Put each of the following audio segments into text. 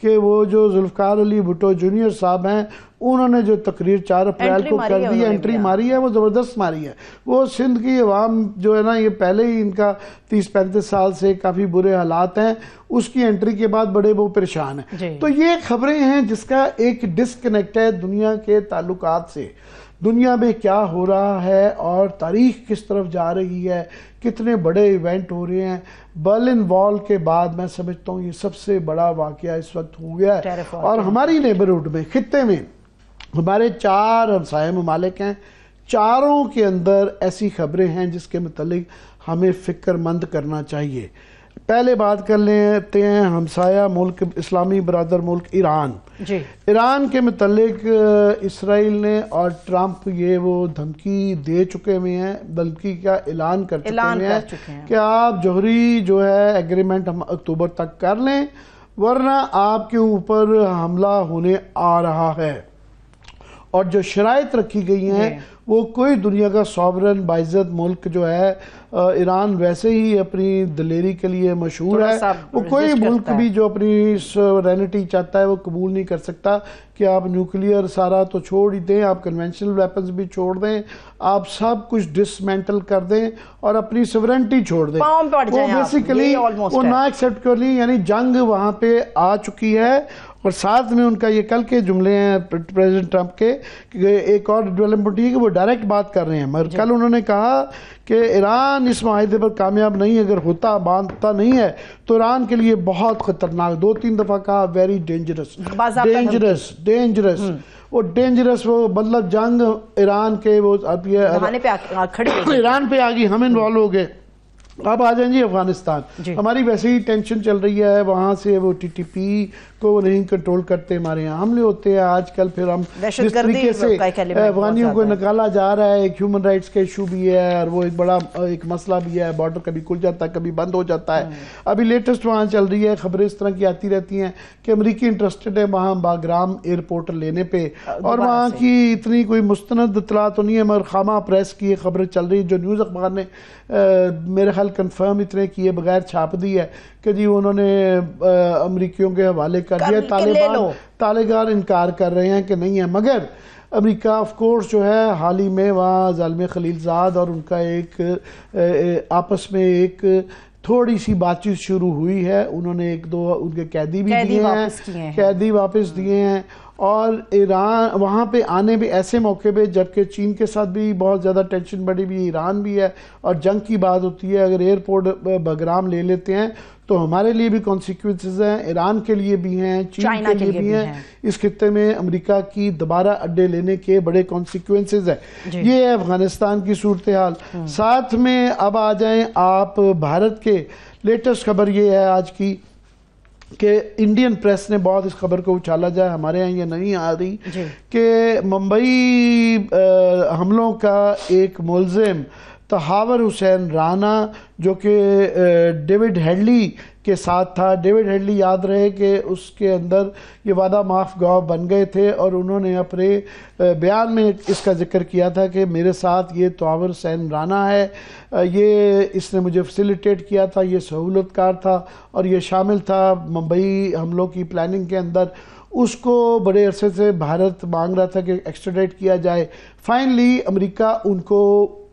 کہ وہ جو ذوالفقار علی بھٹو جونیئر صاحب ہیں انہوں نے جو تقریر 4 اپریل کو کر دی ہے، انٹری ماری ہے، وہ زبردست ماری ہے. وہ سندھ کی عوام جو ہے نا، یہ پہلے ہی ان کا 30-35 سال سے کافی برے حالات ہیں، اس کی انٹری کے بعد بڑے وہ پریشان ہیں. تو یہ خبریں ہیں جس کا ایک ڈسکنیکٹ ہے دنیا کے تعلقات سے. دنیا میں کیا ہو رہا ہے اور تاریخ کس طرف جا رہی ہے، کتنے بڑے ایونٹ ہو رہے ہیں. برلن وال کے بعد میں سمجھتا ہوں یہ سب سے بڑا واقعہ اس وقت ہو گیا ہے. اور ہماری نیبرہڈ میں، خطے میں ہمارے 4 ہمسائے ممالک ہیں، چاروں کے اندر ایسی خبریں ہیں جس کے متعلق ہمیں فکر مند کرنا چاہیے. پہلے بات کر لیتے ہیں ہمسایہ ملک، اسلامی برادر ملک ایران. ایران کے متعلق اسرائیل نے اور ٹرمپ یہ وہ دھمکی دے چکے ہوئے ہیں، بلکہ کیا اعلان کر چکے ہوئے ہیں کہ آپ جوہری جو ہے ایگریمنٹ ہم اکتوبر تک کر لیں، ورنہ آپ کے اوپر حملہ ہونے آ رہا ہے. اور جو شرائط رکھی گئی ہیں وہ کوئی دنیا کا سوورن باعزت ملک جو ہے، ایران ویسے ہی اپنی دلیری کے لیے مشہور ہے، وہ کوئی ملک بھی جو اپنی سوورینٹی چاہتا ہے وہ قبول نہیں کر سکتا کہ آپ نیوکلیئر سارا تو چھوڑ ہی دیں، آپ کنونشنل ویپنز بھی چھوڑ دیں، آپ سب کچھ ڈسمینٹل کر دیں اور اپنی سوورینٹی چھوڑ دیں. وہ بیسیکلی وہ نہ ایکسیپٹ کر لی، یعنی جنگ وہاں پہ آ چکی ہے. اور ساتھ میں ان کا یہ کل کے جملے ہیں پریزیڈنٹ ٹرمپ کے، کہ ایک اور ڈیولپمنٹ یہ کہ وہ ڈائریکٹ بات کر رہے ہیں، مگر کل انہوں نے کہا کہ ایران اس معاہدے پر کامیاب نہیں، اگر باندھتا نہیں ہے تو ایران کے لیے بہت خطرناک. 2-3 دفعہ کہا ویری ڈینجرس. وہ ڈینجرس، وہ مطلب جنگ ایران کے، وہ ایران پہ آ گئی، ہم انوالو ہو گئے. اب آ جائیں جی افغانستان. ہماری ویسے ہی ٹینشن چل رہی ہے وہاں سے، وہ ٹی ٹی پی کو وہ نہیں کنٹرول کرتے، ہمارے یہاں حملے ہوتے ہیں آج کل. پھر ہم جس طریقے سے افغانیوں کو نکالا جا رہا ہے، ایک ہیومن رائٹس کا ایشو بھی ہے اور وہ ایک بڑا ایک مسئلہ بھی ہے. بارڈر کبھی کھل جاتا ہے، کبھی بند ہو جاتا ہے. ابھی لیٹسٹ وہاں چل رہی ہے خبریں اس طرح کی آتی رہتی ہیں کہ امریکی انٹرسٹڈ ہے وہاں باگرام ایئرپورٹ لینے پہ، اور وہاں کی اتنی کوئی مستند اطلاع تو نہیں ہے، مگر خامہ پریس کی خبریں چل رہی جو نیوز اخبار نے میرے خیال کنفرم اتنے کیے بغیر چھاپ دی ہے کہ جی انہوں نے امریکیوں کے حوالے کر دیا. طالبان انکار کر رہے ہیں کہ نہیں ہے، مگر امریکہ آف کورس جو ہے حال ہی میں وہاں ظالم خلیل زاد اور ان کا ایک آپس میں ایک تھوڑی سی بات چیت شروع ہوئی ہے. انہوں نے 1-2 ان کے قیدی بھی دیے ہیں، قیدی واپس دیے ہیں. اور ایران وہاں پہ آنے پہ ایسے موقع پہ جبکہ چین کے ساتھ بھی بہت زیادہ ٹینشن بڑھی ہوئی، ایران بھی ہے اور جنگ کی بات ہوتی ہے. اگر ایئرپورٹ بگرام لے لیتے ہیں تو ہمارے لیے بھی کانسیکوینسز ہیں، ایران کے لیے بھی ہیں، چین کے لیے بھی ہیں. اس خطے میں امریکہ کی دوبارہ اڈے لینے کے بڑے کانسیکوینسز ہیں. یہ ہے افغانستان کی صورتحال. ساتھ میں اب آ جائیں آپ بھارت کے. لیٹسٹ خبر یہ ہے آج کی کہ انڈین پریس نے بہت اس خبر کو اچھالا جائے، ہمارے ہاں یہ نہیں آ رہی، کہ ممبئی حملوں کا ایک ملزم تحاور حسین رانا جو کہ ڈیوڈ ہیڈلی کے ساتھ تھا. ڈیوڈ ہیڈلی یاد رہے کہ اس کے اندر یہ وعدہ معاف گواہ بن گئے تھے، اور انہوں نے اپنے بیان میں اس کا ذکر کیا تھا کہ میرے ساتھ یہ تحاور حسین رانا ہے، یہ اس نے مجھے فیسیلیٹیٹ کیا تھا، یہ سہولت کار تھا اور یہ شامل تھا ممبئی حملوں کی پلاننگ کے اندر. اس کو بڑے عرصے سے بھارت مانگ رہا تھا کہ ایکسٹریڈیٹ کیا جائے. فائنلی امریکہ ان کو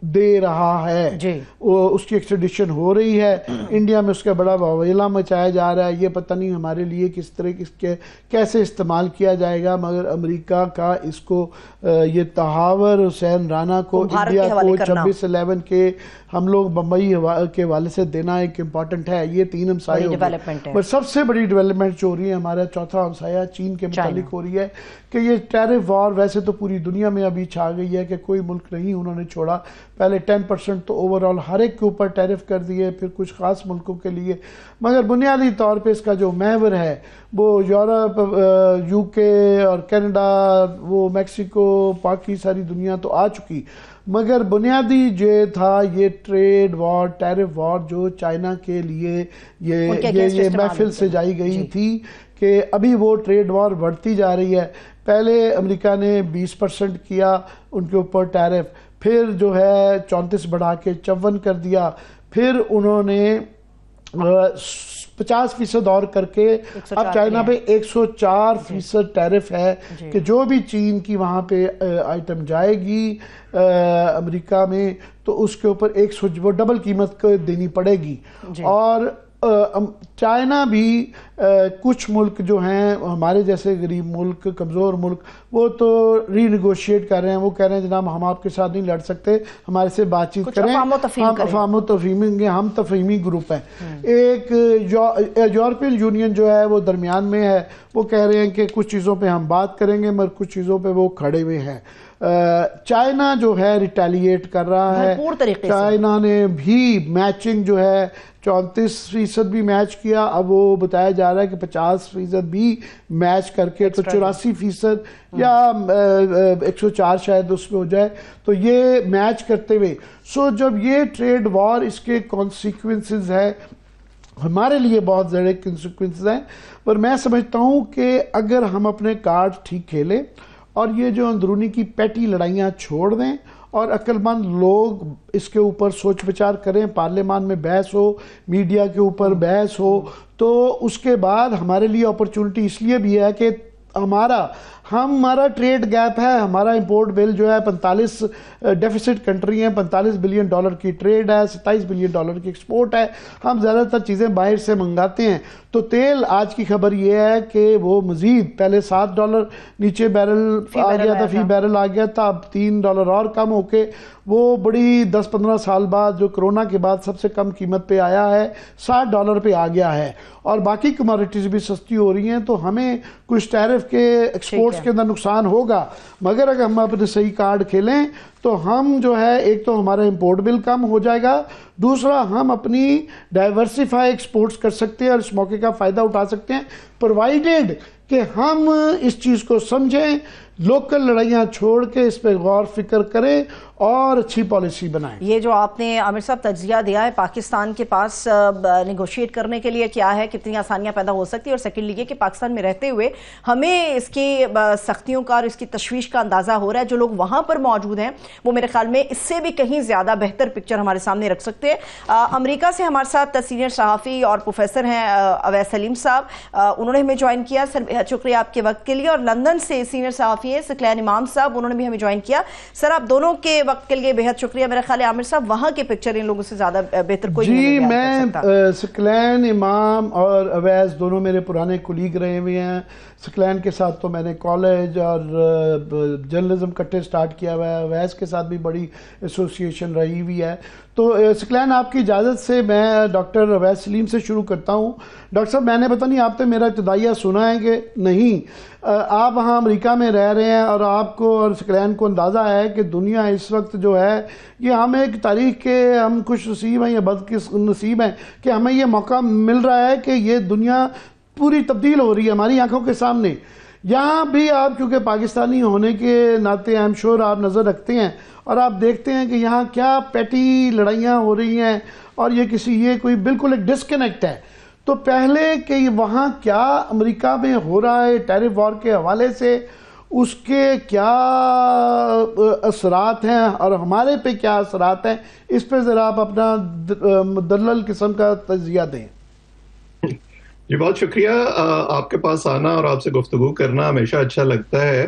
دے رہا ہے، اس کی ایکسٹریڈیشن ہو رہی ہے. انڈیا میں اس کا بڑا واویلا مچایا جا رہا ہے. یہ پتہ نہیں ہمارے لیے کس طرح کیسے استعمال کیا جائے گا، مگر امریکہ کا اس کو یہ تحاور حسین رانا کو انڈیا کو 26/11 کے ہم لوگ بمبئی کے حوالے سے دینا ایک امپورٹنٹ ہے. یہ 3 ہمسائے ہو گئے. پر سب سے بڑی ڈیولپمنٹ جو ہو رہی ہے ہمارا چوتھا ہمسایہ چین کے متعلق ہو رہی ہے کہ یہ ٹیرف وار ویسے تو پوری دنیا میں ابھی چھا گئی ہے کہ کوئی ملک نہیں انہوں نے چھوڑا. پہلے 10% تو اوورال ہر ایک کے اوپر ٹیرف کر دیے، پھر کچھ خاص ملکوں کے لیے. مگر بنیادی طور پہ اس کا جو محور ہے وہ یورپ، یو کے اور کینیڈا، وہ میکسیکو، باقی ساری دنیا تو آ چکی. مگر بنیادی جو تھا یہ ٹریڈ وار، ٹیرف وار جو چائنا کے لیے یہ محفل سے جائی گئی تھی کہ ابھی وہ ٹریڈ وار بڑھتی جا رہی ہے. پہلے امریکہ نے 20% کیا ان کے اوپر ٹیرف، پھر جو ہے 34 بڑھا کے 54 کر دیا، پھر انہوں نے 50% اور کر کے اب چائنا پہ 104% ٹیرف ہے کہ جو بھی چین کی وہاں پہ آئٹم جائے گی امریکہ میں تو اس کے اوپر وہ ڈبل قیمت دینی پڑے گی. اور چائنا بھی کچھ ملک جو ہیں ہمارے جیسے غریب ملک کمزور ملک وہ تو ری نیگوشیٹ کر رہے ہیں. وہ کہہ رہے ہیں جناب ہم آپ کے ساتھ نہیں لڑ سکتے, ہمارے سے بات چیت کریں, ہم افہام و تفہیم گے, ہم تفہیمی گروپ ہیں. ایک یورپین یونین جو ہے وہ درمیان میں ہے, وہ کہہ رہے ہیں کہ کچھ چیزوں پہ ہم بات کریں گے مگر کچھ چیزوں پہ وہ کھڑے ہوئے ہیں. چائنا جو ہے ریٹیلیٹ کر رہا ہے, چائنا نے بھی میچنگ جو ہے 34% بھی میچ کیا, اب وہ بتایا جا رہا ہے کہ 50% بھی میچ کر کے تو 84% یا 104 شاید اس میں ہو جائے, تو یہ میچ کرتے ہوئے. سو جب یہ ٹریڈ وار اس کے کانسیکوینسز ہے ہمارے لیے بہت زیادہ کنسیکوینسز ہیں, پر میں سمجھتا ہوں کہ اگر ہم اپنے کارڈ ٹھیک کھیلیں اور یہ جو اندرونی کی پیٹی لڑائیاں چھوڑ دیں اور عقل مند لوگ اس کے اوپر سوچ بچار کریں, پارلیمان میں بحث ہو, میڈیا کے اوپر بحث ہو, تو اس کے بعد ہمارے لیے اپرچونٹی اس لیے بھی ہے کہ ہمارا ٹریڈ گیپ ہے, ہمارا امپورٹ بل جو ہے 45 ڈیفیسٹ کنٹری ہیں, $45 بلین کی ٹریڈ ہے, $27 بلین کی ایکسپورٹ ہے, ہم زیادہ تر چیزیں باہر سے منگاتے ہیں. تو تیل آج کی خبر یہ ہے کہ وہ مزید پہلے $7 نیچے بیرل آ گیا تھا, فی بیرل آ گیا تھا, اب $3 اور کم ہو کے وہ بڑی 10-15 سال بعد جو کرونا کے بعد سب سے کم قیمت پہ آیا ہے $60 پہ آ گیا ہے. اور باقی کموڈیٹیز بھی سستی ہو رہی ہیں, تو ہمیں کچھ ٹیرف کے ایکسپورٹس کے اندر نقصان ہوگا, مگر اگر ہم اپنے صحیح کارڈ کھیلیں تو ہم جو ہے ایک تو ہمارا امپورٹ بل کم ہو جائے گا, دوسرا ہم اپنی ڈائیورسیفائی ایکسپورٹس کر سکتے ہیں اور اس موقع کا فائدہ اٹھا سکتے ہیں, پرووائیڈڈ کہ ہم اس چیز کو سمجھیں, لوکل لڑائیاں چھوڑ کے اس پہ غور فکر کریں اور اچھی پالیسی بنائیں. یہ جو آپ نے عامر صاحب تجزیہ دیا ہے پاکستان کے پاس نیگوشیٹ کرنے کے لیے کیا ہے, کتنی آسانیاں پیدا ہو سکتی ہیں, اور سیکنڈلی یہ کہ پاکستان میں رہتے ہوئے ہمیں اس کی سختیوں کا اور اس کی تشویش کا اندازہ ہو رہا ہے. جو لوگ وہاں پر موجود ہیں وہ میرے خیال میں اس سے بھی کہیں زیادہ بہتر پکچر ہمارے سامنے رکھ سکتے ہیں. امریکہ سے ہمارے ساتھ سینئر صحافی اور پروفیسر ہیں اویس سلیم صاحب, انہوں نے ہمیں جوائن کیا. سر بہت شکریہ آپ کے وقت کے لیے. اور لندن سے سینئر صحافی ہیں ثقلین امام صاحب, انہوں نے بھی ہمیں جوائن کیا. سر آپ دونوں کے وقت کے لیے بہت شکریہ. میرا خیال ہے عامر صاحب وہاں کے پکچر ان لوگوں سے زیادہ بہتر کوئی نہیں بیان کر سکتا. میں ثقلین امام اور اویس دونوں میرے پرانے کولیگ رہے ہوئے ہیں. ثقلین کے ساتھ تو میں نے کالج اور جرنلزم کٹے سٹارٹ کیا ہوا ہے, اویس کے ساتھ بھی بڑی ایسوسیشن رہی ہوئی ہے. تو ثقلین آپ کی اجازت سے میں ڈاکٹر اویس سلیم سے شروع کرتا ہوں. ڈاکٹر صاحب میں نے پتہ نہیں آپ نے میرا ابتدائیہ سنا ہے کہ نہیں, آپ وہاں امریکہ میں رہ رہے ہیں اور آپ کو اور ثقلین کو اندازہ ہے کہ دنیا اس وقت جو ہے یہ ہم ایک تاریخ کے ہم خوش نصیب ہیں یا بد نصیب ہیں کہ ہمیں یہ موقع مل رہا ہے کہ یہ دنیا پوری تبدیل ہو رہی ہے ہماری آنکھوں کے سامنے. یہاں بھی آپ چونکہ پاکستانی ہونے کے ناطے ایم شور آپ نظر رکھتے ہیں اور آپ دیکھتے ہیں کہ یہاں کیا پیٹی لڑائیاں ہو رہی ہیں اور یہ کوئی بالکل ایک ڈسکنیکٹ ہے. تو پہلے کہ وہاں کیا امریکہ میں ہو رہا ہے ٹیرف وار کے حوالے سے, اس کے کیا اثرات ہیں اور ہمارے پہ کیا اثرات ہیں, اس پہ ذرا آپ اپنا مدلل قسم کا تجزیہ دیں. جی بہت شکریہ. آپ کے پاس آنا اور آپ سے گفتگو کرنا ہمیشہ اچھا لگتا ہے.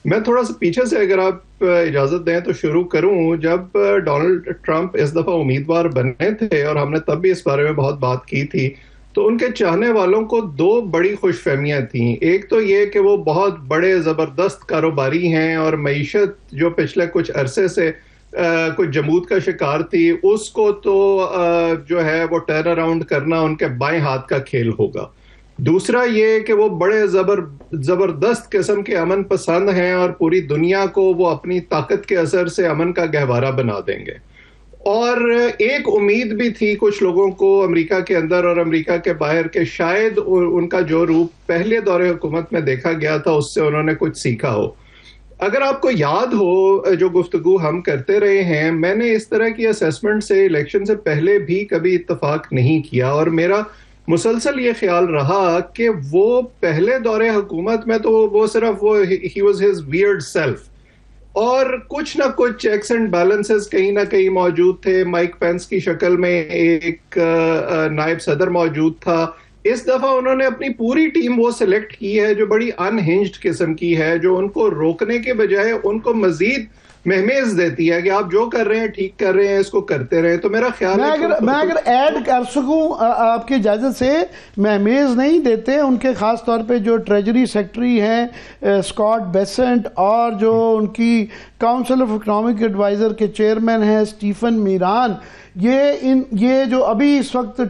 میں تھوڑا سا پیچھے سے اگر آپ اجازت دیں تو شروع کروں. جب ڈونلڈ ٹرمپ اس دفعہ امیدوار بنے تھے اور ہم نے تب بھی اس بارے میں بہت بات کی تھی, تو ان کے چاہنے والوں کو دو بڑی خوش فہمیاں تھیں. ایک تو یہ کہ وہ بہت بڑے زبردست کاروباری ہیں اور معیشت جو پچھلے کچھ عرصے سے کچھ جمود کا شکار تھی اس کو تو جو ہے وہ ٹرن اراؤنڈ کرنا ان کے بائیں ہاتھ کا کھیل ہوگا. دوسرا یہ کہ وہ بڑے زبردست قسم کے امن پسند ہیں اور پوری دنیا کو وہ اپنی طاقت کے اثر سے امن کا گہوارہ بنا دیں گے. اور ایک امید بھی تھی کچھ لوگوں کو امریکہ کے اندر اور امریکہ کے باہر کہ شاید ان کا جو روپ پہلے دور حکومت میں دیکھا گیا تھا اس سے انہوں نے کچھ سیکھا ہو. اگر آپ کو یاد ہو جو گفتگو ہم کرتے رہے ہیں, میں نے اس طرح کی اسیسمنٹ سے الیکشن سے پہلے بھی کبھی اتفاق نہیں کیا, اور میرا مسلسل یہ خیال رہا کہ وہ پہلے دور حکومت میں تو وہ صرف he was his weird self, اور کچھ نہ کچھ چیکس اینڈ بیلنسز کہیں نہ کہیں موجود تھے. مائک پینس کی شکل میں ایک نائب صدر موجود تھا, اس دفعہ انہوں نے اپنی پوری ٹیم وہ سلیکٹ کی ہے جو بڑی انہنجڈ قسم کی ہے, جو ان کو روکنے کے بجائے ان کو مزید مہمیز دیتی ہے کہ آپ جو کر رہے ہیں ٹھیک کر رہے ہیں, اس کو کرتے رہیں. تو میرا خیال ہے میں اگر ایڈ کر سکوں آپ کی اجازت سے, مہمیز نہیں دیتے ان کے, خاص طور پہ جو ٹریجری سیکٹری ہیں اسکاٹ بیسنٹ, اور جو ان کی کاؤنسل آف اکنامک ایڈوائزر کے چیئرمین ہیں اسٹیفن میران, یہ جو ابھی اس وقت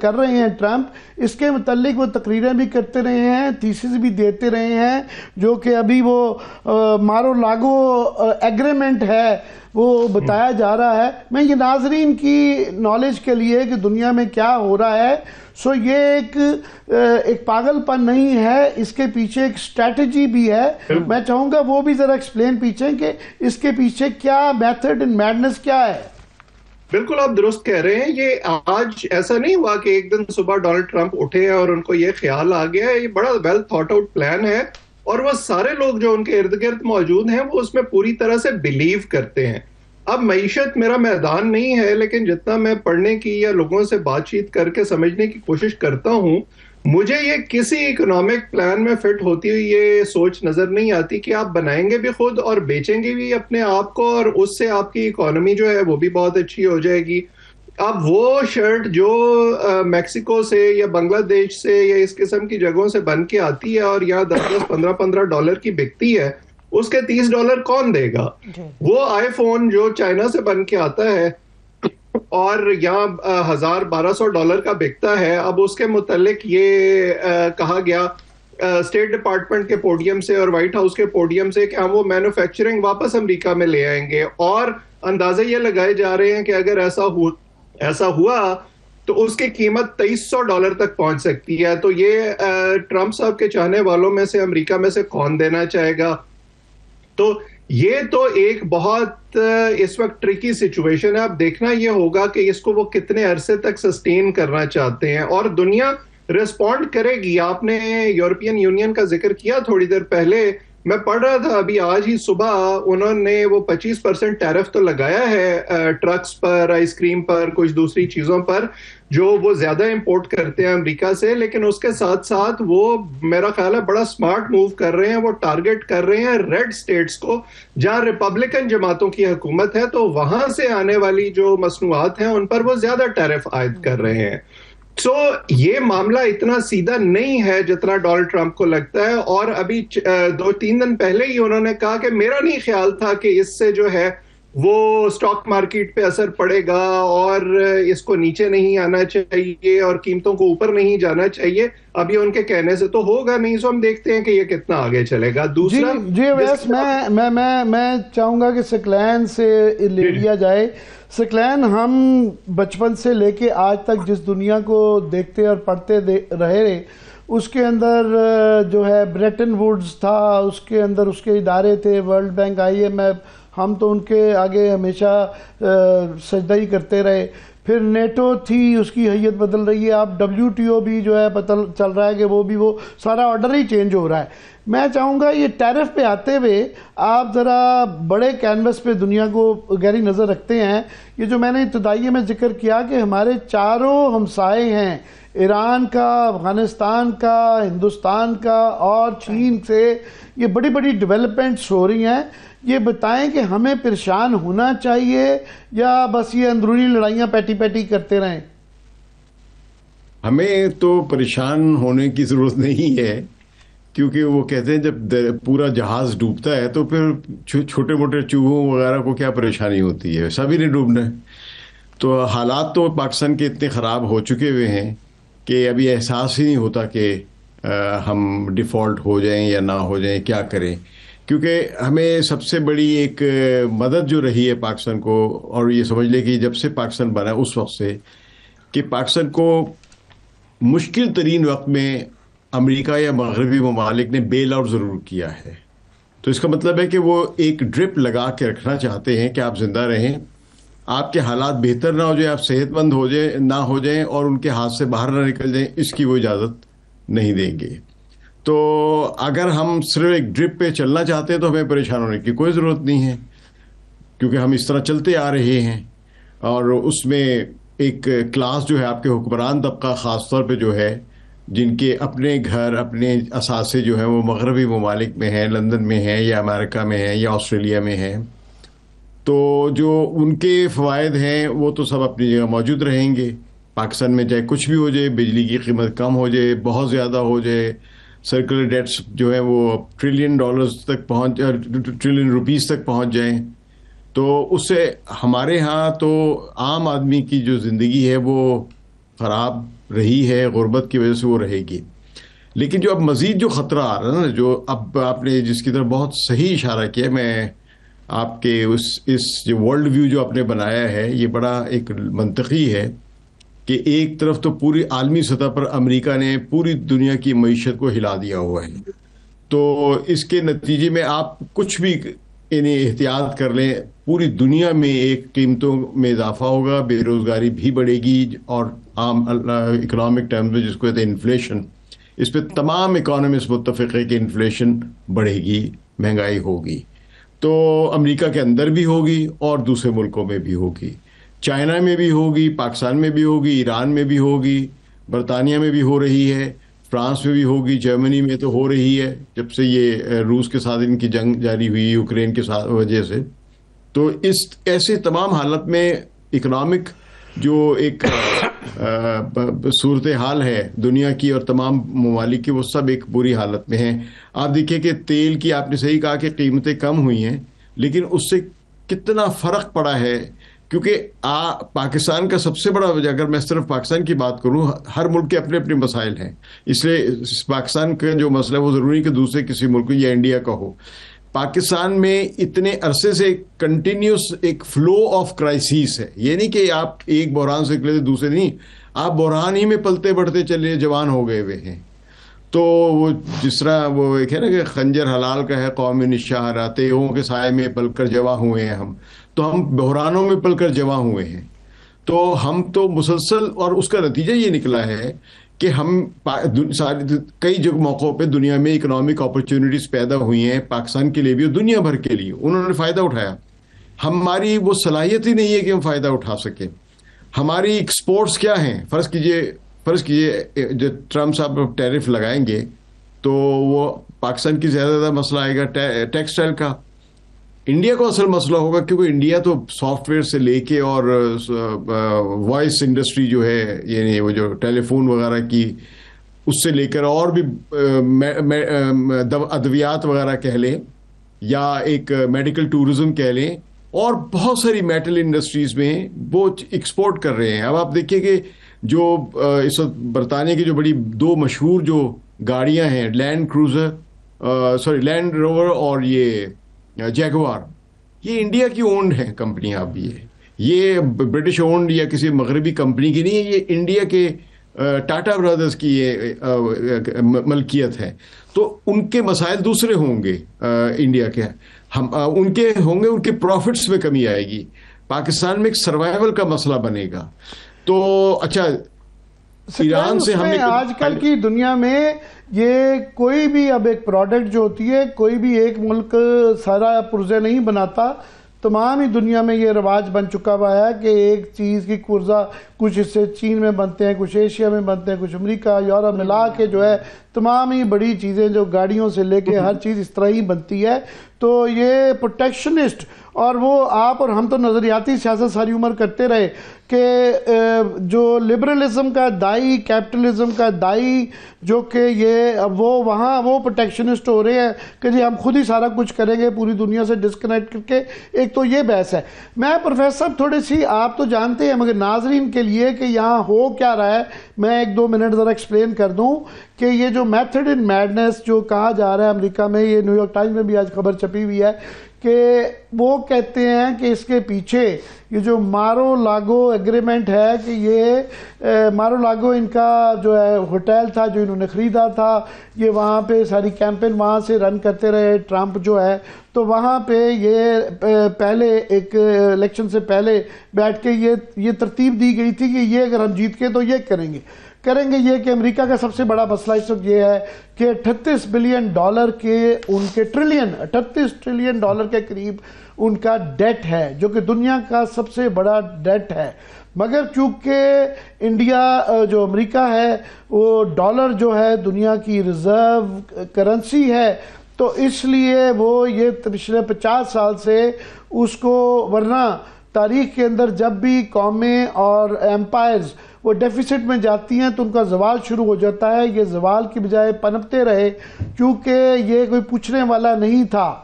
کر رہے ہیں ٹرمپ, اس کے متعلق وہ تقریریں بھی کرتے رہے ہیں, تھیسس بھی دیتے رہے ہیں, جو کہ ابھی وہ مارو لاگو ایگریمنٹ ہے وہ بتایا جا رہا ہے. میں یہ ناظرین کی نالج کے لیے کہ دنیا میں کیا ہو رہا ہے, سو یہ ایک پاگل پن نہیں ہے, اس کے پیچھے ایک اسٹریٹجی بھی ہے. میں چاہوں گا وہ بھی ذرا ایکسپلین پیچھے کہ اس کے پیچھے کیا میتھڈ اینڈ میڈنس کیا ہے. بالکل آپ درست کہہ رہے ہیں. یہ آج ایسا نہیں ہوا کہ ایک دن صبح ڈونلڈ ٹرمپ اٹھے اور ان کو یہ خیال آ گیا. یہ بڑا ویل تھاٹ آؤٹ پلان ہے, اور وہ سارے لوگ جو ان کے ارد گرد موجود ہیں وہ اس میں پوری طرح سے بلیو کرتے ہیں. اب معیشت میرا میدان نہیں ہے, لیکن جتنا میں پڑھنے کی یا لوگوں سے بات چیت کر کے سمجھنے کی کوشش کرتا ہوں, مجھے یہ کسی اکنامک پلان میں فٹ ہوتی ہوئی یہ سوچ نظر نہیں آتی کہ آپ بنائیں گے بھی خود اور بیچیں گے بھی اپنے آپ کو, اور اس سے آپ کی اکانومی جو ہے وہ بھی بہت اچھی ہو جائے گی. اب وہ شرٹ جو میکسیکو سے یا بنگلہ دیش سے یا اس قسم کی جگہوں سے بن کے آتی ہے اور یہاں 10-15 ڈالر کی بکتی ہے, اس کے $30 کون دے گا؟ وہ آئی فون جو چائنا سے بن کے آتا ہے اور یہاں $1,000-1,200 کا بکتا ہے, اب اس کے متعلق یہ کہا گیا اسٹیٹ ڈپارٹمنٹ کے پوڈیم سے اور وائٹ ہاؤس کے پوڈیم سے کہ ہم وہ مینوفیکچرنگ واپس امریکہ میں لے آئیں گے, اور اندازے یہ لگائے جا رہے ہیں کہ اگر ایسا ہوا تو اس کی قیمت $2,300 تک پہنچ سکتی ہے. تو یہ ٹرمپ صاحب کے چاہنے والوں میں سے امریکہ میں سے کون دینا چاہے گا؟ تو یہ تو ایک بہت اس وقت ٹرکی سچویشن ہے. اب دیکھنا یہ ہوگا کہ اس کو وہ کتنے عرصے تک سسٹین کرنا چاہتے ہیں, اور دنیا ریسپونڈ کرے گی. آپ نے یورپین یونین کا ذکر کیا تھوڑی دیر پہلے, میں پڑھ رہا تھا ابھی آج ہی صبح, انہوں نے وہ 25% ٹیرف تو لگایا ہے ٹرکس پر, آئس کریم پر, کچھ دوسری چیزوں پر جو وہ زیادہ امپورٹ کرتے ہیں امریکہ سے, لیکن اس کے ساتھ ساتھ وہ میرا خیال ہے بڑا سمارٹ موو کر رہے ہیں. وہ ٹارگٹ کر رہے ہیں ریڈ سٹیٹس کو جہاں ریپبلکن جماعتوں کی حکومت ہے, تو وہاں سے آنے والی جو مصنوعات ہیں ان پر وہ زیادہ ٹیرف عائد کر رہے ہیں. سو یہ معاملہ اتنا سیدھا نہیں ہے جتنا ڈونلڈ ٹرمپ کو لگتا ہے. اور ابھی 2-3 دن پہلے ہی انہوں نے کہا کہ میرا نہیں خیال تھا کہ اس سے جو ہے وہ اسٹاک مارکیٹ پہ اثر پڑے گا اور اس کو نیچے نہیں آنا چاہیے اور قیمتوں کو اوپر نہیں جانا چاہیے. ابھی ان کے کہنے سے تو ہوگا نہیں, سو ہم دیکھتے ہیں کہ یہ کتنا آگے چلے گا. دوسرا جی ویس میں چاہوں گا کہ سکلین سے لے لیا جائے. سکلین ہم بچپن سے لے کے آج تک جس دنیا کو دیکھتے اور پڑھتے رہے, اس کے اندر جو ہے بریٹن ووڈز تھا, اس کے اندر اس کے ادارے تھے, ورلڈ بینک, IMF, ہم تو ان کے آگے ہمیشہ سجدہ ہی کرتے رہے. پھر نیٹو تھی, اس کی حیت بدل رہی ہے. اب WTO بھی جو ہے پتہ چل رہا ہے کہ وہ سارا آرڈر ہی چینج ہو رہا ہے. میں چاہوں گا یہ ٹیرف پہ آتے ہوئے آپ ذرا بڑے کینوس پہ دنیا کو گہری نظر رکھتے ہیں. یہ جو میں نے ابتدائیے میں ذکر کیا کہ ہمارے چاروں ہمسائے ہیں, ایران کا, افغانستان کا, ہندوستان کا اور چین سے, یہ بڑی بڑی ڈیولپمنٹس ہو رہی ہیں. یہ بتائیں کہ ہمیں پریشان ہونا چاہیے یا بس یہ اندرونی لڑائیاں پیٹی کرتے رہیں؟ ہمیں تو پریشان ہونے کی ضرورت نہیں ہے, کیونکہ وہ کہتے ہیں جب پورا جہاز ڈوبتا ہے تو پھر چھوٹے موٹے چوہوں وغیرہ کو کیا پریشانی ہوتی ہے, سبھی نے ڈوبنا ہے. تو حالات تو پاکستان کے اتنے خراب ہو چکے ہوئے ہیں کہ ابھی احساس ہی نہیں ہوتا کہ ہم ڈیفالٹ ہو جائیں یا نہ ہو جائیں, کیا کریں. کیونکہ ہمیں سب سے بڑی ایک مدد جو رہی ہے پاکستان کو, اور یہ سمجھ لیں کہ جب سے پاکستان بنا اس وقت سے, کہ پاکستان کو مشکل ترین وقت میں امریکہ یا مغربی ممالک نے بیل آؤٹ ضرور کیا ہے. تو اس کا مطلب ہے کہ وہ ایک ڈرپ لگا کے رکھنا چاہتے ہیں کہ آپ زندہ رہیں, آپ کے حالات بہتر نہ ہو جائیں, آپ صحت مند نہ ہو جائیں اور ان کے ہاتھ سے باہر نہ نکل جائیں, اس کی وہ اجازت نہیں دیں گے. تو اگر ہم صرف ایک ڈرپ پہ چلنا چاہتے ہیں تو ہمیں پریشان ہونے کی کوئی ضرورت نہیں ہے, کیونکہ ہم اس طرح چلتے آ رہے ہیں. اور اس میں ایک کلاس جو ہے آپ کے حکمران طبقہ خاص طور پہ جو ہے جن کے اپنے گھر اپنے اثاثے جو ہیں وہ مغربی ممالک میں ہیں، لندن میں ہیں یا امریکہ میں ہیں یا آسٹریلیا میں ہیں، تو جو ان کے فوائد ہیں وہ تو سب اپنی جگہ موجود رہیں گے. پاکستان میں چاہے کچھ بھی ہو جائے، بجلی کی قیمت کم ہو جائے، بہت زیادہ ہو جائے، سرکولر ڈیٹس جو ہیں وہ ٹریلین روپیز تک پہنچ جائیں، تو اس سے ہمارے ہاں تو عام آدمی کی جو زندگی ہے وہ خراب رہی ہے، غربت کی وجہ سے وہ رہے گی. لیکن جو اب مزید جو خطرہ آ رہا ہے نا، جو اب آپ نے جس کی طرف بہت صحیح اشارہ کیا، میں آپ کے اس جو ورلڈ ویو جو آپ نے بنایا ہے یہ بڑا ایک منطقی ہے کہ ایک طرف تو پوری عالمی سطح پر امریکہ نے پوری دنیا کی معیشت کو ہلا دیا ہوا ہے، تو اس کے نتیجے میں آپ کچھ بھی یعنی احتیاط کر لیں، پوری دنیا میں ایک قیمتوں میں اضافہ ہوگا، بے روزگاری بھی بڑھے گی، اور عام اکنامک ٹرمز میں جس کو کہتے ہیں انفلیشن، اس پہ تمام اکانومسٹ متفق ہے کہ انفلیشن بڑھے گی، مہنگائی ہوگی. تو امریکہ کے اندر بھی ہوگی اور دوسرے ملکوں میں بھی ہوگی، چائنا میں بھی ہوگی، پاکستان میں بھی ہوگی، ایران میں بھی ہوگی، برطانیہ میں بھی ہو رہی ہے، فرانس میں بھی ہوگی، جرمنی میں تو ہو رہی ہے جب سے یہ روس کے ساتھ ان کی جنگ جاری ہوئی یوکرین کے ساتھ وجہ سے. تو اس ایسے تمام حالت میں اکنامک جو ایک صورتحال ہے دنیا کی اور تمام ممالک کی، وہ سب ایک بری حالت میں ہیں. آپ دیکھیں کہ تیل کی آپ نے صحیح کہا کہ قیمتیں کم ہوئی ہیں، لیکن اس سے کتنا فرق پڑا ہے، کیونکہ پاکستان کا سب سے بڑا وجہ، اگر میں صرف پاکستان کی بات کروں، ہر ملک کے اپنے اپنے مسائل ہیں، اس لیے پاکستان کا جو مسئلہ ہے وہ ضروری کہ دوسرے کسی ملک یا انڈیا کا ہو. پاکستان میں اتنے عرصے سے کنٹینیوس ایک فلو آف کرائسس ہے، یہ نہیں کہ آپ ایک بحران سے نکلے دوسرے نہیں، آپ بحران ہی میں پلتے بڑھتے چلے جوان ہو گئے ہوئے ہیں. تو وہ جس طرح وہ ایک ہے نا کہ خنجر حلال کا ہے قوم نشہرہ، تیغوں کے سائے میں پل کر جواں ہوئے ہیں ہم، تو ہم بحرانوں میں پل کر جواں ہوئے ہیں. تو ہم تو مسلسل، اور اس کا نتیجہ یہ نکلا ہے کہ ہم کئی موقعوں پہ دنیا میں اکنامک اپرچونٹیز پیدا ہوئی ہیں، پاکستان کے لیے بھی اور دنیا بھر کے لیے، انہوں نے فائدہ اٹھایا. ہماری وہ صلاحیت ہی نہیں ہے کہ ہم فائدہ اٹھا سکیں. ہماری ایکسپورٹس کیا ہیں؟ فرض کیجئے جو ٹرمپ صاحب ٹیرف لگائیں گے تو وہ پاکستان کی زیادہ مسئلہ آئے گا ٹیکسٹائل کا. انڈیا کو اصل مسئلہ ہوگا، کیونکہ انڈیا تو سافٹ ویئر سے لے کے اور وائس انڈسٹری جو ہے، یعنی وہ جو ٹیلی فون وغیرہ کی، اس سے لے کر اور بھی ادویات وغیرہ کہہ لیں یا ایک میڈیکل ٹورزم کہہ لیں، اور بہت ساری میٹل انڈسٹریز میں وہ ایکسپورٹ کر رہے ہیں. اب آپ دیکھیں کہ جو اس وقت برطانیہ کی جو بڑی دو مشہور جو گاڑیاں ہیں، لینڈ روور اور یہ جیگوار، یہ انڈیا کی اونڈ ہیں کمپنیاں. اب یہ برٹش اونڈ یا کسی مغربی کمپنی کی نہیں ہے، یہ انڈیا کے ٹاٹا برادرز کی یہ ملکیت ہے. تو ان کے مسائل دوسرے ہوں گے انڈیا کے، ان کے ہوں گے، ان کے پروفٹس میں کمی آئے گی. پاکستان میں ایک سروائیول کا مسئلہ بنے گا. تو اچھا، ایران سے ہم نے آج کل کی دنیا میں یہ کوئی بھی اب ایک پروڈکٹ جو ہوتی ہے، کوئی بھی ایک ملک سارا پرزے نہیں بناتا. تمام ہی دنیا میں یہ رواج بن چکا ہوا ہے کہ ایک چیز کی پرزہ کچھ حصے چین میں بنتے ہیں، کچھ ایشیا میں بنتے ہیں، کچھ امریکہ یورپ ملا کے جو ہے تمام ہی بڑی چیزیں جو گاڑیوں سے لے کے ہر چیز اس طرح ہی بنتی ہے. تو یہ پروٹیکشنسٹ، اور وہ آپ اور ہم تو نظریاتی سیاست ساری عمر کرتے رہے کہ جو لبرلزم کا دائی، کیپٹلزم کا دائی، جو کہ یہ وہ وہاں وہ پروٹیکشنسٹ ہو رہے ہیں کہ جی ہم خود ہی سارا کچھ کریں گے پوری دنیا سے ڈسکنیکٹ کر کے. ایک تو یہ بحث ہے. میں پروفیسر صاحب تھوڑی سی، آپ تو جانتے ہیں مگر ناظرین کے لیے کہ یہاں ہو کیا رہا ہے، میں 1-2 منٹ ذرا ایکسپلین کر دوں کہ یہ جو میتھڈ ان میڈنس جو کہا جا رہا ہے امریکہ میں، یہ نیو یارک ٹائمز میں بھی آج خبر چھپی ہوئی ہے کہ وہ کہتے ہیں کہ اس کے پیچھے یہ جو مارو لاگو ایگریمنٹ ہے، کہ یہ مارو لاگو ان کا جو ہے ہوٹل تھا جو انہوں نے خریدا تھا، یہ وہاں پہ ساری کیمپین وہاں سے رن کرتے رہے ٹرمپ جو ہے. تو وہاں پہ یہ پہلے ایک الیکشن سے پہلے بیٹھ کے یہ ترتیب دی گئی تھی کہ یہ اگر ہم جیت کے تو یہ کریں گے یہ کہ امریکہ کا سب سے بڑا مسئلہ اس وقت یہ ہے کہ $38 بلین کے ان کے $38 ٹریلین کے قریب ان کا ڈیٹ ہے جو کہ دنیا کا سب سے بڑا ڈیٹ ہے. مگر چونکہ انڈیا جو امریکہ ہے وہ ڈالر جو ہے دنیا کی ریزرو کرنسی ہے تو اس لیے وہ یہ پچھلے 50 سال سے اس کو, ورنہ تاریخ کے اندر جب بھی قومیں اور ایمپائرز وہ ڈیفیسٹ میں جاتی ہیں تو ان کا زوال شروع ہو جاتا ہے. یہ زوال کی بجائے پنپتے رہے کیونکہ یہ کوئی پوچھنے والا نہیں تھا.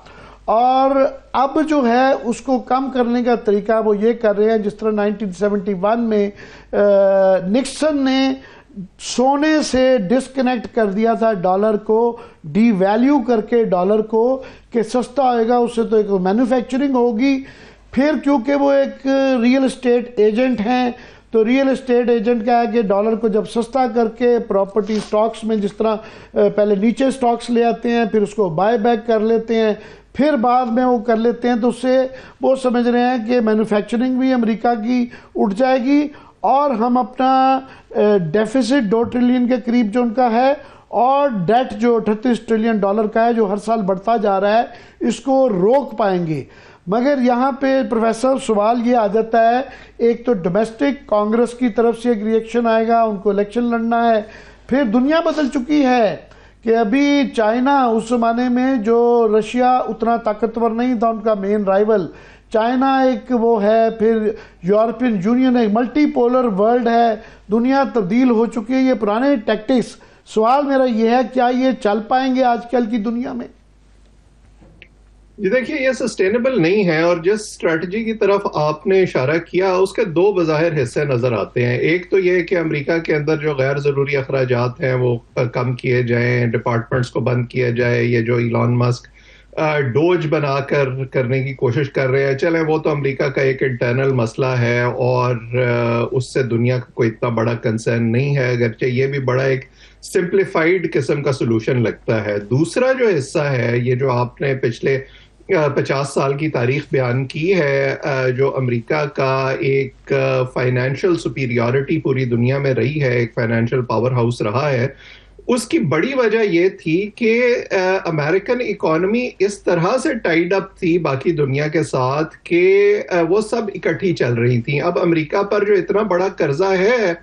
اور اب جو ہے اس کو کم کرنے کا طریقہ وہ یہ کر رہے ہیں جس طرح 1971 میں نکسن نے سونے سے ڈسکنیکٹ کر دیا تھا ڈالر کو, ڈی ویلیو کر کے ڈالر کو کہ سستا ہوئے گا, اس سے تو ایک مینوفیکچرنگ ہوگی. پھر کیونکہ وہ ایک ریئل اسٹیٹ ایجنٹ ہیں تو ریئل اسٹیٹ ایجنٹ کا ہے کہ ڈالر کو جب سستا کر کے پراپرٹی سٹاکس میں جس طرح پہلے نیچے سٹاکس لے آتے ہیں پھر اس کو بائی بیک کر لیتے ہیں پھر بعد میں وہ کر لیتے ہیں تو اس سے وہ سمجھ رہے ہیں کہ مینوفیکچرنگ بھی امریکہ کی اٹھ جائے گی اور ہم اپنا ڈیفیسٹ 2 ٹریلین کے قریب جو ان کا ہے اور ڈیٹ جو 38 ٹریلین ڈالر کا ہے جو ہر سال بڑھتا جا رہا ہے اس کو روک پائیں گے. مگر یہاں پہ پروفیسر سوال یہ آ جاتا ہے, ایک تو ڈومیسٹک کانگریس کی طرف سے ایک ریئیکشن آئے گا, ان کو الیکشن لڑنا ہے, پھر دنیا بدل چکی ہے کہ ابھی چائنا اس زمانے میں جو رشیا اتنا طاقتور نہیں تھا ان کا مین رائیول چائنا ایک وہ ہے, پھر یورپین یونین ایک ملٹی پولر ورلڈ ہے, دنیا تبدیل ہو چکی ہے. یہ پرانے ٹیکٹکس. سوال میرا یہ ہے کیا یہ چل پائیں گے آج کل کی دنیا میں؟ جی دیکھیے یہ سسٹینیبل نہیں ہے اور جس اسٹریٹجی کی طرف آپ نے اشارہ کیا اس کے 2 بظاہر حصے نظر آتے ہیں. ایک تو یہ کہ امریکہ کے اندر جو غیر ضروری اخراجات ہیں وہ کم کیے جائیں, ڈپارٹمنٹس کو بند کیا جائے. یہ جو ایلان مسک ڈوج بنا کر کرنے کی کوشش کر رہے ہیں, چلیں وہ تو امریکہ کا ایک انٹرنل مسئلہ ہے اور اس سے دنیا کا کوئی اتنا بڑا کنسرن نہیں ہے, اگرچہ یہ بھی بڑا ایک سمپلیفائڈ قسم کا سلوشن لگتا ہے. دوسرا جو حصہ ہے یہ جو آپ نے پچھلے 50 سال کی تاریخ بیان کی ہے, جو امریکہ کا ایک فائنینشیل سپیریورٹی پوری دنیا میں رہی ہے, ایک فائنینشیل پاور ہاؤس رہا ہے, اس کی بڑی وجہ یہ تھی کہ امریکن اکانومی اس طرح سے ٹائیڈ اپ تھی باقی دنیا کے ساتھ کہ وہ سب اکٹھی چل رہی تھیں. اب امریکہ پر جو اتنا بڑا قرضہ ہے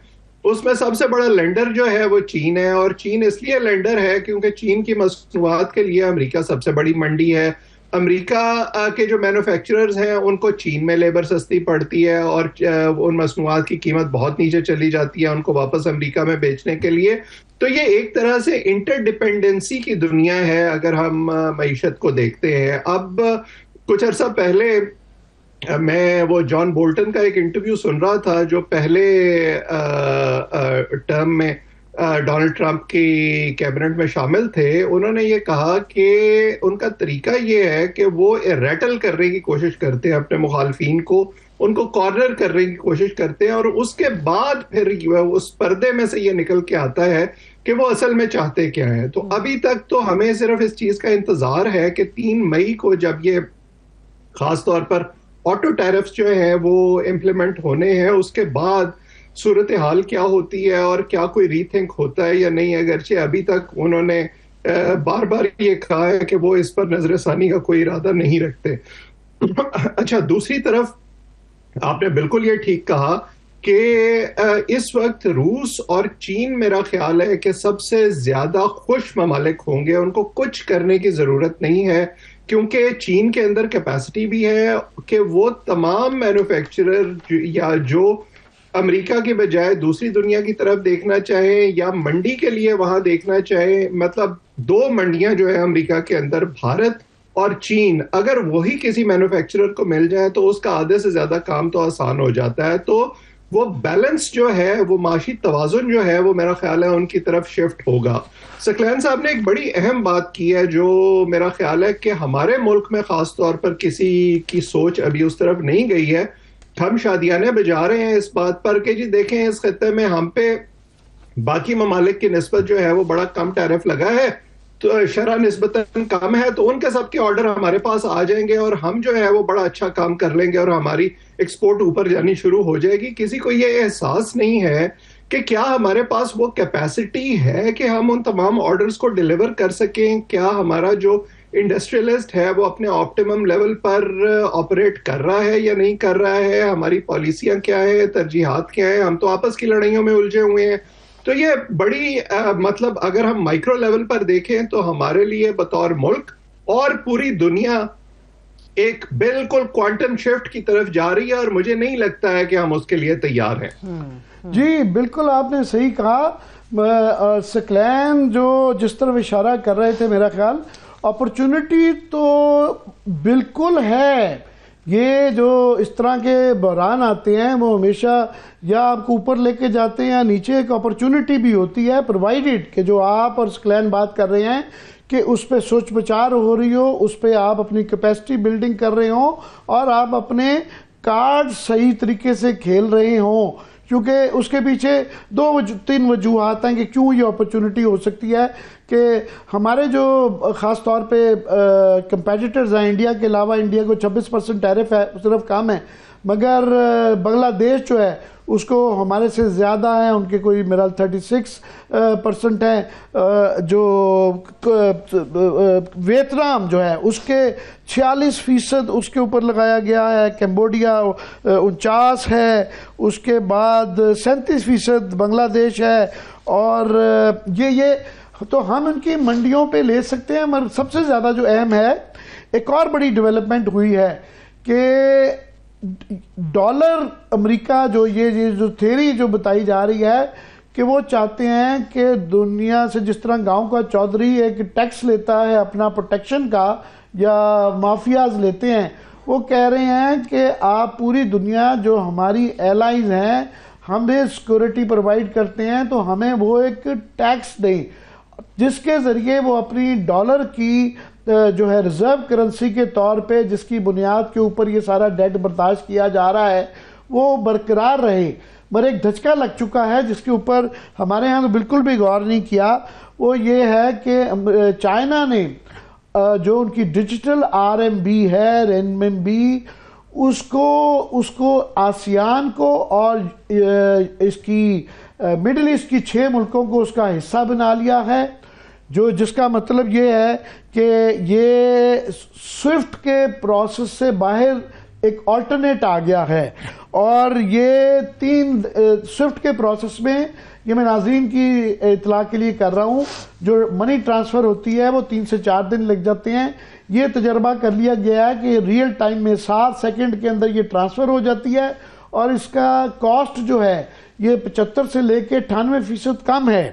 اس میں سب سے بڑا لینڈر جو ہے وہ چین ہے, اور چین اس لیے لینڈر ہے کیونکہ چین کی مصنوعات کے لیے امریکہ سب سے بڑی منڈی ہے. امریکہ کے جو مینوفیکچررز ہیں ان کو چین میں لیبر سستی پڑتی ہے اور ان مصنوعات کی قیمت بہت نیچے چلی جاتی ہے ان کو واپس امریکہ میں بیچنے کے لیے. تو یہ ایک طرح سے انٹر ڈیپینڈنسی کی دنیا ہے اگر ہم معیشت کو دیکھتے ہیں. اب کچھ عرصہ پہلے میں وہ جان بولٹن کا ایک انٹرویو سن رہا تھا جو پہلے ٹرم میں ڈونلڈ ٹرمپ کی کیبنٹ میں شامل تھے. انہوں نے یہ کہا کہ ان کا طریقہ یہ ہے کہ وہ ریٹل کرنے کی کوشش کرتے ہیں اپنے مخالفین کو, ان کو کارنر کرنے کی کوشش کرتے ہیں اور اس کے بعد پھر اس پردے میں سے یہ نکل کے آتا ہے کہ وہ اصل میں چاہتے کیا ہے. تو ابھی تک تو ہمیں صرف اس چیز کا انتظار ہے کہ 3 مئی کو جب یہ خاص طور پر آٹو ٹیرفز جو ہیں وہ امپلیمنٹ ہونے ہیں اس کے بعد صورتحال کیا ہوتی ہے اور کیا کوئی ری تھنک ہوتا ہے یا نہیں. اگرچہ ابھی تک انہوں نے بار بار یہ کہا ہے کہ وہ اس پر نظر ثانی کا کوئی ارادہ نہیں رکھتے. اچھا, دوسری طرف آپ نے بالکل یہ ٹھیک کہا کہ اس وقت روس اور چین میرا خیال ہے کہ سب سے زیادہ خوش ممالک ہوں گے. ان کو کچھ کرنے کی ضرورت نہیں ہے کیونکہ چین کے اندر کیپیسٹی بھی ہے کہ وہ تمام مینوفیکچرر یا جو امریکہ کے بجائے دوسری دنیا کی طرف دیکھنا چاہیں یا منڈی کے لیے وہاں دیکھنا چاہیں, مطلب 2 منڈیاں جو ہے امریکہ کے اندر, بھارت اور چین, اگر وہی کسی مینوفیکچرر کو مل جائے تو اس کا آدھے سے زیادہ کام تو آسان ہو جاتا ہے. تو وہ بیلنس جو ہے, وہ معاشی توازن جو ہے, وہ میرا خیال ہے ان کی طرف شفٹ ہوگا. سکلین صاحب نے ایک بڑی اہم بات کی ہے جو میرا خیال ہے کہ ہمارے ملک میں خاص طور پر کسی کی سوچ ابھی اس طرف نہیں گئی ہے. ہم شادیانے بجا رہے ہیں اس بات پر کہ جی دیکھیں اس خطے میں ہم پہ باقی ممالک کی نسبت جو ہے وہ بڑا کم ٹیرف لگا ہے, تو شرح نسبتاً کم ہے, تو ان کے سب کے آرڈر ہمارے پاس آ جائیں گے اور ہم جو ہے وہ بڑا اچھا کام کر لیں گے اور ہماری ایکسپورٹ اوپر جانی شروع ہو جائے گی. کسی کو یہ احساس نہیں ہے کہ کیا ہمارے پاس وہ کیپیسٹی ہے کہ ہم ان تمام آرڈرز کو ڈیلیور کر سکیں, کیا ہمارا جو انڈسٹریلسٹ ہے وہ اپنے آپٹیمم لیول پر آپریٹ کر رہا ہے یا نہیں کر رہا ہے, ہماری پالیسیاں کیا ہے, ترجیحات کیا ہیں, ہم تو آپس کی لڑائیوں میں الجھے ہوئے ہیں. تو یہ بڑی مطلب اگر ہم مائکرو لیول پر دیکھیں تو ہمارے لیے بطور ملک اور پوری دنیا ایک بالکل کوانٹم شفٹ کی طرف جا رہی ہے, اور مجھے نہیں لگتا ہے کہ ہم اس کے لیے تیار ہیں. جی بالکل آپ نے صحیح کہا. سکلین جو جس طرف اشارہ کر رہے تھے, میرا خیال اپرچونٹی تو بالکل ہے. یہ جو اس طرح کے بحران آتے ہیں وہ ہمیشہ یا آپ کو اوپر لے کے جاتے ہیں یا نیچے. ایک اپرچونٹی بھی ہوتی ہے پرووائڈیڈ کہ جو آپ اور سکلین بات کر رہے ہیں کہ اس پہ سوچ بچار ہو رہی ہو, اس پہ آپ اپنی کیپیسٹی بلڈنگ کر رہے ہوں اور آپ اپنے کارڈ صحیح طریقے سے کھیل رہے ہوں. کیونکہ اس کے پیچھے تین وجوہات ہیں کہ کیوں یہ اپرچونٹی ہو سکتی ہے. کہ ہمارے جو خاص طور پہ کمپیٹیٹرز ہیں انڈیا کے علاوہ, انڈیا کو 26% ٹیرف ہے, صرف کم ہے, مگر بنگلہ دیش جو ہے اس کو ہمارے سے زیادہ ہیں, ان کے کوئی میرا 36% ہیں. جو ویتنام جو ہے اس کے 46% اس کے اوپر لگایا گیا ہے, کمبوڈیا 49 ہے, اس کے بعد 37% بنگلہ دیش ہے. اور یہ تو ہم ان کی منڈیوں پہ لے سکتے ہیں. مگر سب سے زیادہ جو اہم ہے, ایک اور بڑی ڈیولپمنٹ ہوئی ہے کہ ڈالر امریکہ یہ جو تھیری جو بتائی جا رہی ہے کہ وہ چاہتے ہیں کہ دنیا سے جس طرح گاؤں کا چودھری ایک ٹیکس لیتا ہے اپنا پروٹیکشن کا یا مافیاز لیتے ہیں, وہ کہہ رہے ہیں کہ آپ پوری دنیا جو ہماری ایلائز ہیں ہمیں سیکورٹی پرووائڈ کرتے ہیں تو ہمیں وہ ایک ٹیکس دیں جس کے ذریعے وہ اپنی ڈالر کی جو ہے ریزرو کرنسی کے طور پہ جس کی بنیاد کے اوپر یہ سارا ڈیٹ برداشت کیا جا رہا ہے وہ برقرار رہے. مگر ایک دھچکا لگ چکا ہے جس کے اوپر ہمارے ہاں تو بالکل بھی غور نہیں کیا. وہ یہ ہے کہ چائنا نے جو ان کی ڈیجیٹل RMB ہے, رینمنبی, اس کو آسیان کو اور اس کی مڈل ایسٹ کی 6 ملکوں کو اس کا حصہ بنا لیا ہے. جس کا مطلب یہ ہے کہ یہ سوئفٹ کے پروسیس سے باہر ایک آلٹرنیٹ آ گیا ہے. اور یہ 3 سوئفٹ کے پروسیس میں, یہ میں ناظرین کی اطلاع کے لیے کر رہا ہوں, جو منی ٹرانسفر ہوتی ہے وہ 3 سے 4 دن لگ جاتے ہیں. یہ تجربہ کر لیا گیا ہے کہ ریئل ٹائم میں 7 سیکنڈ کے اندر یہ ٹرانسفر ہو جاتی ہے, اور اس کا کاسٹ جو ہے یہ 75 سے لے کے 98% کم ہے.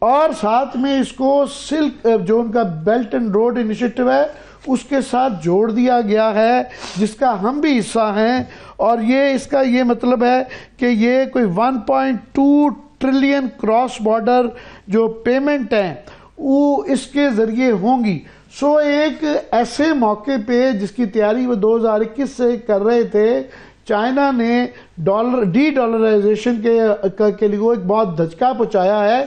اور ساتھ میں اس کو سلک جو ان کا بیلٹ اینڈ روڈ انیشیٹو ہے اس کے ساتھ جوڑ دیا گیا ہے جس کا ہم بھی حصہ ہیں. اور اس کا یہ مطلب ہے کہ یہ کوئی 1.2 ٹریلین کراس بارڈر جو پیمنٹ ہیں وہ اس کے ذریعے ہوں گی. ایک ایسے موقع پہ جس کی تیاری وہ 2021 سے کر رہے تھے, چائنا نے ڈی ڈالرائزیشن کے لیے ایک بہت دھچکا پہنچایا ہے.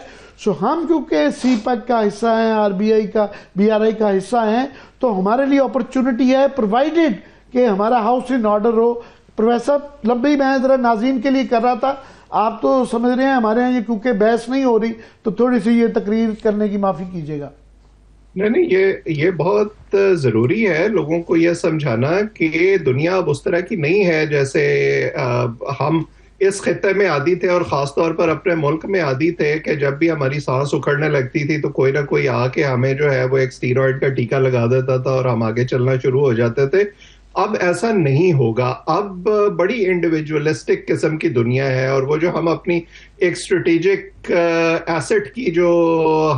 ہم کیونکہ سی پیک کا حصہ ہیں, BRI کا حصہ ہیں, تو ہمارے لیے اپرچونٹی ہے پرووائڈیڈ کہ ہمارا house in order who. Professor لمبی میں ذرا ناظرین کے لیے کر رہا تھا, آپ تو سمجھ رہے ہیں ہمارے ہاں یہ کیونکہ بحث نہیں ہو رہی تو تھوڑی سی یہ تقریر کرنے کی معافی کیجیے گا. نہیں, یہ بہت ضروری ہے لوگوں کو یہ سمجھانا کہ دنیا اب اس طرح کی نہیں ہے جیسے ہم اس خطے میں عادی تھے, اور خاص طور پر اپنے ملک میں عادی تھے کہ جب بھی ہماری سانس اکھڑنے لگتی تھی تو کوئی نہ کوئی آ کے ہمیں جو ہے وہ ایک اسٹیرائڈ کا ٹیکا لگا دیتا تھا اور ہم آگے چلنا شروع ہو جاتے تھے. اب ایسا نہیں ہوگا. اب بڑی انڈیویجولسٹک قسم کی دنیا ہے, اور وہ جو ہم اپنی ایک اسٹریٹجک ایسٹ کی جو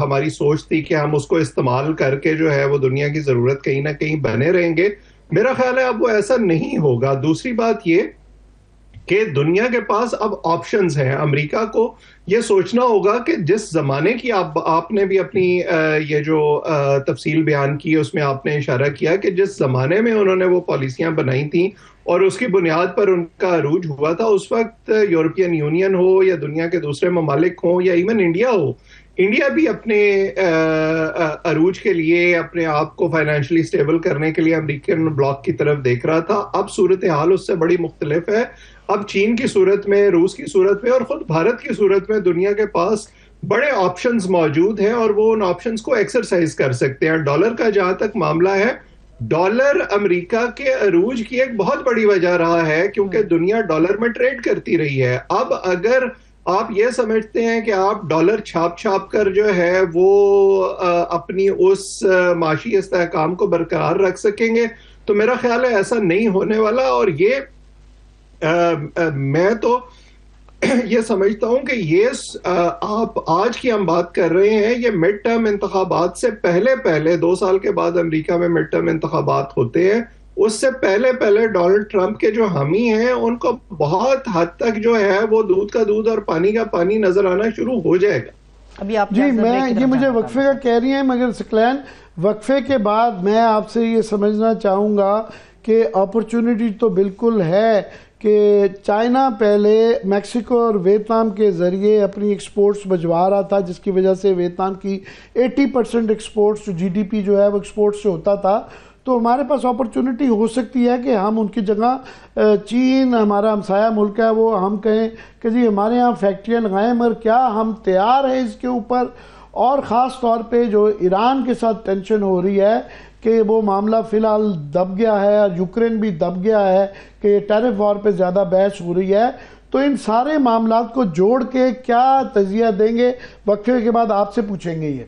ہماری سوچ تھی کہ ہم اس کو استعمال کر کے جو ہے وہ دنیا کی ضرورت کہیں نہ کہیں بنے رہیں گے, میرا خیال ہے اب وہ ایسا نہیں ہوگا. دوسری بات یہ کہ دنیا کے پاس اب آپشنز ہیں. امریکہ کو یہ سوچنا ہوگا کہ جس زمانے کی آپ نے بھی اپنی یہ جو تفصیل بیان کی اس میں آپ نے اشارہ کیا کہ جس زمانے میں انہوں نے وہ پالیسیاں بنائی تھیں اور اس کی بنیاد پر ان کا عروج ہوا تھا, اس وقت یورپین یونین ہو یا دنیا کے دوسرے ممالک ہوں یا ایون انڈیا ہو, انڈیا بھی اپنے عروج کے لیے اپنے آپ کو فائنینشلی سٹیبل کرنے کے لیے امریکن بلاک کی طرف دیکھ رہا تھا. اب صورتحال اس سے بڑی مختلف ہے. اب چین کی صورت میں, روس کی صورت میں اور خود بھارت کی صورت میں دنیا کے پاس بڑے آپشنز موجود ہیں اور وہ ان آپشنز کو ایکسرسائز کر سکتے ہیں. ڈالر کا جہاں تک معاملہ ہے, ڈالر امریکہ کے عروج کی ایک بہت بڑی وجہ رہا ہے کیونکہ دنیا ڈالر میں ٹریڈ کرتی رہی ہے. اب اگر آپ یہ سمجھتے ہیں کہ آپ ڈالر چھاپ کر جو ہے وہ اپنی اس معاشی استحکام کو برقرار رکھ سکیں گے تو میرا خیال ہے ایسا نہیں ہونے والا. اور یہ میں تو یہ سمجھتا ہوں کہ یہ آپ آج کی ہم بات کر رہے ہیں, یہ مڈ ٹرم انتخابات سے پہلے 2 سال کے بعد امریکہ میں مڈ ٹرم انتخابات ہوتے ہیں, اس سے پہلے ڈونلڈ ٹرمپ کے جو حامی ہیں ان کو بہت حد تک جو ہے وہ دودھ کا دودھ اور پانی کا پانی نظر آنا شروع ہو جائے گا. ابھی آپ جی میں یہ مجھے وقفے کا کہہ رہی ہیں, مگر سکلین وقفے کے بعد میں آپ سے یہ سمجھنا چاہوں گا کہ اپرچونٹی تو بالکل ہے کہ چائنا پہلے میکسیکو اور ویتنام کے ذریعے اپنی ایکسپورٹس بجوا رہا تھا, جس کی وجہ سے ویتنام کی 80% ایکسپورٹس جو جی ڈی پی جو ہے وہ ایکسپورٹ سے ہوتا تھا. تو ہمارے پاس اپرچونٹی ہو سکتی ہے کہ ہم ان کی جگہ چین ہمارا ہمسایہ ملک ہے وہ ہم کہیں کہ جی ہمارے ہاں فیکٹریاں لگائیں, مگر کیا ہم تیار ہیں اس کے اوپر؟ اور خاص طور پہ جو ایران کے ساتھ ٹینشن ہو رہی ہے کہ وہ معاملہ فی الحال دب گیا ہے اور یوکرین بھی دب گیا ہے کہ ٹیرف وار پہ زیادہ بحث ہو رہی ہے, تو ان سارے معاملات کو جوڑ کے کیا تجزیہ دیں گے؟ وقفے کے بعد آپ سے پوچھیں گے. یہ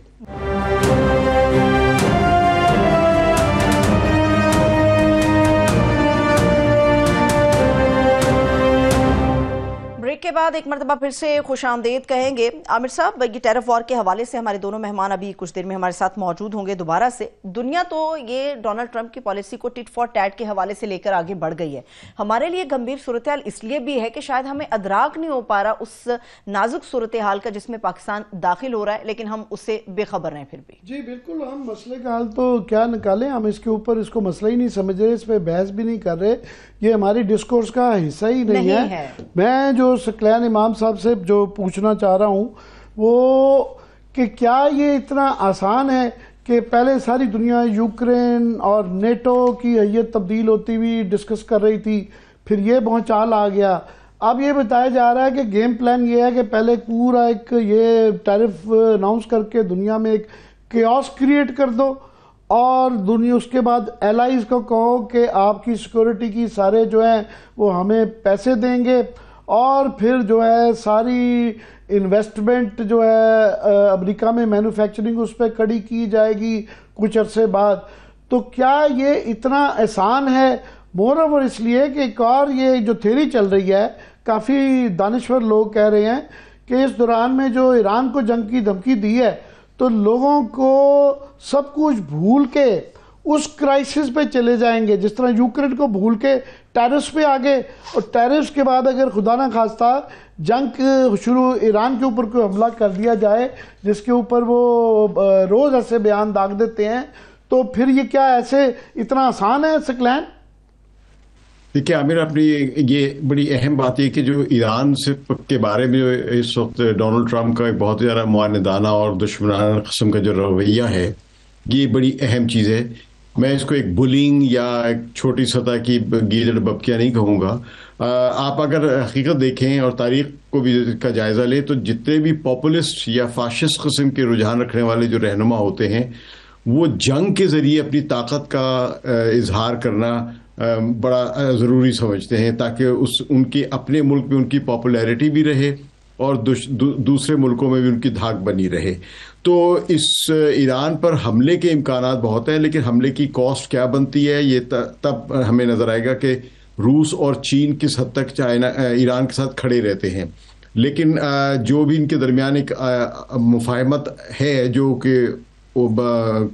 بریک کے بعد ایک مرتبہ پھر سے خوش آمدید کہیں گے. عامر صاحب, یہ ٹیرف وار کے حوالے سے ہمارے دونوں مہمان ابھی کچھ دیر میں ہمارے ساتھ موجود ہوں گے دوبارہ سے. دنیا تو یہ ڈونلڈ ٹرمپ کی پالیسی کو ٹٹ فار ٹیٹ کے حوالے سے لے کر آگے بڑھ گئی ہے. ہمارے لیے گمبھیر صورتحال اس لیے بھی ہے کہ شاید ہمیں ادراک نہیں ہو پا رہا اس نازک صورتحال کا جس میں پاکستان داخل ہو رہا ہے, لیکن ہم اس سے بے خبر ہیں پھر بھی. جی بالکل, ہم مسئلے کا حل تو کیا نکالیں, ہم اس کے اوپر اس کو مسئلہ ہی نہیں سمجھ رہے, اس پہ بحث بھی نہیں کر رہے, یہ ہماری ڈسکورس کا حصہ ہی نہیں ہے. میں جو سکلین امام صاحب سے جو پوچھنا چاہ رہا ہوں وہ کہ کیا یہ اتنا آسان ہے کہ پہلے ساری دنیا یوکرین اور نیٹو کی حیت تبدیل ہوتی ہوئی ڈسکس کر رہی تھی, پھر یہ بہنچال آ گیا. اب یہ بتایا جا رہا ہے کہ گیم پلان یہ ہے کہ پہلے پورا ایک یہ ٹیرف اناؤنس کر کے دنیا میں ایک کیوس کریٹ کر دو, اور دنیا اس کے بعد ایلائز کو کہو کہ آپ کی سیکورٹی کی سارے جو ہیں وہ ہمیں پیسے دیں گے, اور پھر جو ہے ساری انویسٹمنٹ جو ہے امریکہ میں مینوفیکچرنگ اس پہ کڑی کی جائے گی کچھ عرصے بعد. تو کیا یہ اتنا آسان ہے؟ مور اوور اس لیے کہ ایک اور یہ جو تھیوری چل رہی ہے, کافی دانشور لوگ کہہ رہے ہیں کہ اس دوران میں جو ایران کو جنگ کی دھمکی دی ہے تو لوگوں کو سب کچھ بھول کے اس کرائسس پہ چلے جائیں گے, جس طرح یوکرین کو بھول کے ٹیرفس پہ آگے, اور ٹیرفس کے بعد اگر خدا نہ خواستہ جنگ شروع ایران کے اوپر کوئی حملہ کر دیا جائے جس کے اوپر وہ روز ایسے بیان داغ دیتے ہیں, تو پھر یہ کیا ایسے اتنا آسان ہے سکلین؟ دیکھیے عامر, اپنی یہ بڑی اہم بات ہے کہ جو ایران سے کے بارے میں اس وقت ڈونلڈ ٹرمپ کا ایک بہت زیادہ معاندانہ اور دشمنانہ قسم کا جو رویہ ہے, یہ بڑی اہم چیز ہے. میں اس کو ایک بلنگ یا ایک چھوٹی سطح کی گیدڑ ببکیاں نہیں کہوں گا. آپ اگر حقیقت دیکھیں اور تاریخ کو بھی کا جائزہ لیں تو جتنے بھی پاپولسٹ یا فاشسٹ قسم کے رجحان رکھنے والے جو رہنما ہوتے ہیں وہ جنگ کے ذریعے اپنی طاقت کا اظہار کرنا بڑا ضروری سمجھتے ہیں, تاکہ ان کے اپنے ملک میں ان کی پاپولیرٹی بھی رہے اور دوسرے ملکوں میں بھی ان کی دھاک بنی رہے. تو اس ایران پر حملے کے امکانات بہت ہیں, لیکن حملے کی کاسٹ کیا بنتی ہے یہ تب ہمیں نظر آئے گا کہ روس اور چین کس حد تک ایران کے ساتھ کھڑے رہتے ہیں. لیکن جو بھی ان کے درمیان ایک مفاہمت ہے جو کہ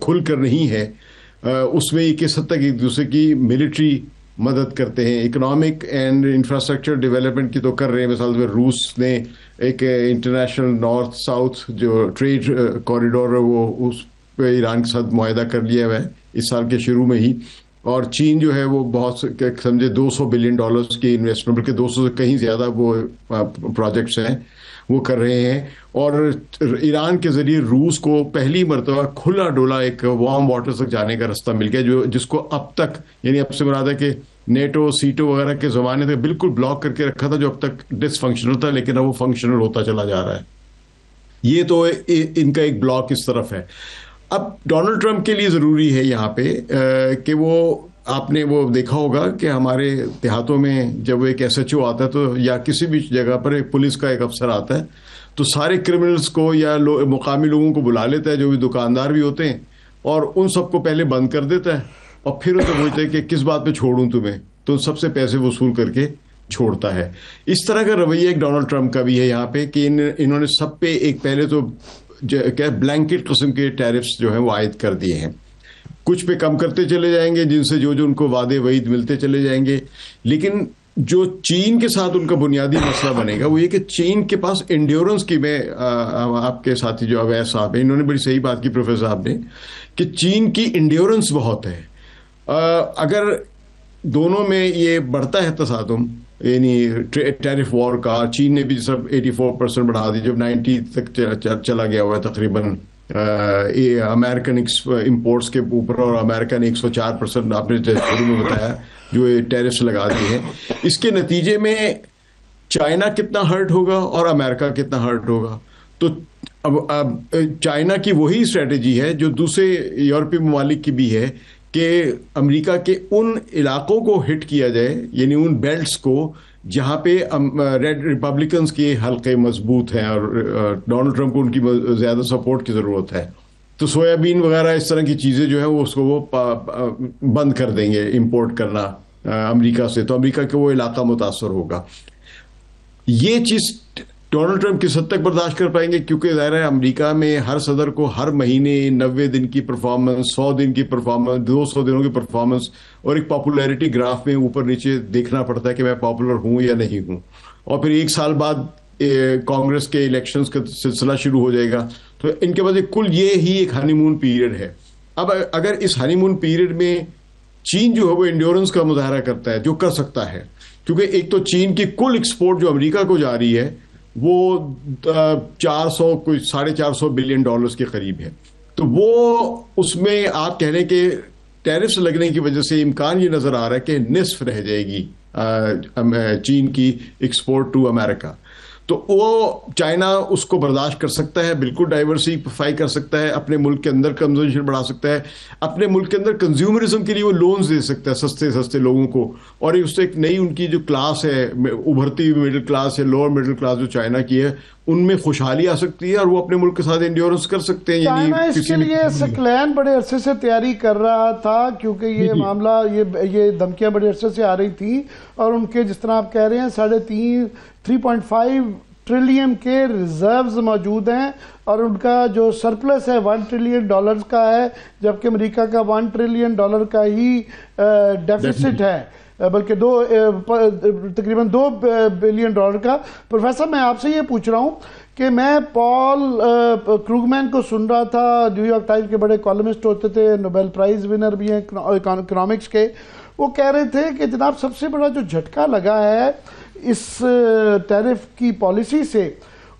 کھل کر نہیں ہے, اس میں یہ کس حد تک ایک دوسرے کی ملٹری مدد کرتے ہیں. اکنامک اینڈ انفراسٹرکچر ڈیولپمنٹ کی تو کر رہے ہیں. مثال میں روس نے ایک انٹرنیشنل نارتھ ساؤتھ جو ٹریڈ کوریڈور ہے وہ اس پہ ایران کے ساتھ معاہدہ کر لیا ہوا ہے اس سال کے شروع میں ہی, اور چین جو ہے وہ بہت سمجھے $200 بلین کی انویسٹمنٹ, بلکہ 200 سے کہیں زیادہ وہ پروجیکٹس ہیں وہ کر رہے ہیں. اور ایران کے ذریعے روس کو پہلی مرتبہ کھلا ڈولا ایک وارم واٹر تک جانے کا رستہ مل گیا, جس کو اب تک یعنی اب سے مراد ہے کہ نیٹو سیٹو وغیرہ کے زمانے تک بالکل بلاک کر کے رکھا تھا, جو اب تک ڈس فنکشنل تھا, لیکن اب وہ فنکشنل ہوتا چلا جا رہا ہے. یہ تو ان کا ایک بلاک اس طرف ہے. اب ڈونلڈ ٹرمپ کے لیے ضروری ہے یہاں پہ کہ وہ, آپ نے وہ دیکھا ہوگا کہ ہمارے دیہاتوں میں جب ایک ایس ایچ او آتا ہے تو یا کسی بھی جگہ پر ایک پولیس کا ایک افسر آتا ہے تو سارے کرمنلز کو یا مقامی لوگوں کو بلا لیتا ہے جو بھی دکاندار بھی ہوتے ہیں, اور ان سب کو پہلے بند کر دیتا ہے اور پھر اسے پوچھتا ہے کہ کس بات پہ چھوڑوں تمہیں, تو سب سے پیسے وصول کر کے چھوڑتا ہے. اس طرح کا رویہ ایک ڈونلڈ ٹرمپ کا بھی ہے یہاں پہ کہ انہوں نے سب پہ ایک پہلے تو کیا بلینکٹ قسم کے ٹیرفز جو ہیں وہ عائد کر دیے ہیں. کچھ پہ کم کرتے چلے جائیں گے جن سے جو ان کو وعدے وعید ملتے چلے جائیں گے, لیکن جو چین کے ساتھ ان کا بنیادی مسئلہ بنے گا وہ یہ کہ چین کے پاس انڈیورنس کی, میں آپ کے ساتھی جو اویس صاحب ہیں انہوں نے بڑی صحیح بات کی پروفیسر صاحب نے, کہ چین کی انڈیورنس بہت ہے. اگر دونوں میں یہ بڑھتا ہے تصادم, یعنی ٹیرف وار کا, چین نے بھی سب 84% بڑھا دی جب 90 تک چلا گیا ہوا ہے تقریباً امریکن امپورٹس کے اوپر, اور امریکہ نے 104% آپ نے شروع میں بتایا جو ٹیرفس لگا دیے ہیں. اس کے نتیجے میں چائنا کتنا ہرٹ ہوگا اور امریکہ کتنا ہرٹ ہوگا. تو اب چائنا کی وہی اسٹریٹجی ہے جو دوسرے یورپی ممالک کی بھی ہے کہ امریکہ کے ان علاقوں کو ہٹ کیا جائے, یعنی ان بیلٹس کو جہاں پہ ریڈ ریپبلکنز کے حلقے مضبوط ہیں اور ڈونلڈ ٹرمپ کو ان کی زیادہ سپورٹ کی ضرورت ہے. تو سویابین وغیرہ اس طرح کی چیزیں جو ہیں وہ اس کو وہ بند کر دیں گے امپورٹ کرنا امریکہ سے, تو امریکہ کے وہ علاقہ متاثر ہوگا. یہ چیز ڈونلڈ ٹرمپ کس حد تک برداشت کر پائیں گے, کیونکہ ظاہر ہے امریکہ میں ہر صدر کو ہر مہینے 90 دن کی پرفارمنس, 100 دن کی پرفارمنس, 200 دنوں کی پرفارمنس اور ایک پاپولیرٹی گراف میں اوپر نیچے دیکھنا پڑتا ہے کہ میں پاپولر ہوں یا نہیں ہوں. اور پھر ایک سال بعد کانگریس کے الیکشنز کا سلسلہ شروع ہو جائے گا, تو ان کے بعد کل یہ ہی ایک ہنی مون پیریڈ ہے. اب اگر اس ہنی مون پیریڈ میں چین جو ہے وہ انڈیورنس کا مظاہرہ کرتا ہے, جو کر سکتا ہے, کیونکہ ایک تو چین کی کل ایکسپورٹ جو امریکہ کو جا رہی ہے وہ 450 بلین ڈالرز کے قریب ہے, تو وہ اس میں آپ کہہ لیں کہ ٹیرفس لگنے کی وجہ سے امکان یہ نظر آ رہا ہے کہ نصف رہ جائے گی چین کی ایکسپورٹ ٹو امریکہ. تو وہ چائنا اس کو برداشت کر سکتا ہے, بالکل ڈائیورسیفائی کر سکتا ہے, اپنے ملک کے اندر کنزمپشن بڑھا سکتا ہے, اپنے ملک کے اندر کنزیومرزم کے لیے وہ لونز دے سکتا ہے سستے سستے لوگوں کو, اور اس سے ایک نئی ان کی جو کلاس ہے, ابھرتی ہوئی مڈل کلاس ہے, لوور مڈل کلاس جو چائنا کی ہے, ان میں خوشحالی آ سکتی ہے اور وہ اپنے ملک کے ساتھ انڈیورنس کر سکتے ہیں. چائنا اس کے لیے سکلین بڑے عرصے سے تیاری کر رہا تھا, کیونکہ یہ معاملہ یہ دھمکیاں بڑے عرصے سے آ رہی تھی, اور ان کے جس طرح آپ کہہ رہے ہیں 3.5 ٹریلین کے ریزروز موجود ہیں, اور ان کا جو سرپلس ہے $1 ٹریلین کا ہے, جبکہ امریکہ کا $1 ٹریلین کا ہی ڈیفیسٹ ہے, بلکہ تقریباً $2 بلین کا. پروفیسر میں آپ سے یہ پوچھ رہا ہوں کہ میں پال کروگمین کو سن رہا تھا, نیو یارک ٹائمز کے بڑے کالمسٹ ہوتے تھے, نوبیل پرائز ونر بھی ہیں اکنامکس کے. وہ کہہ رہے تھے کہ جناب سب سے بڑا جو جھٹکا لگا ہے اس ٹیرف کی پالیسی سے,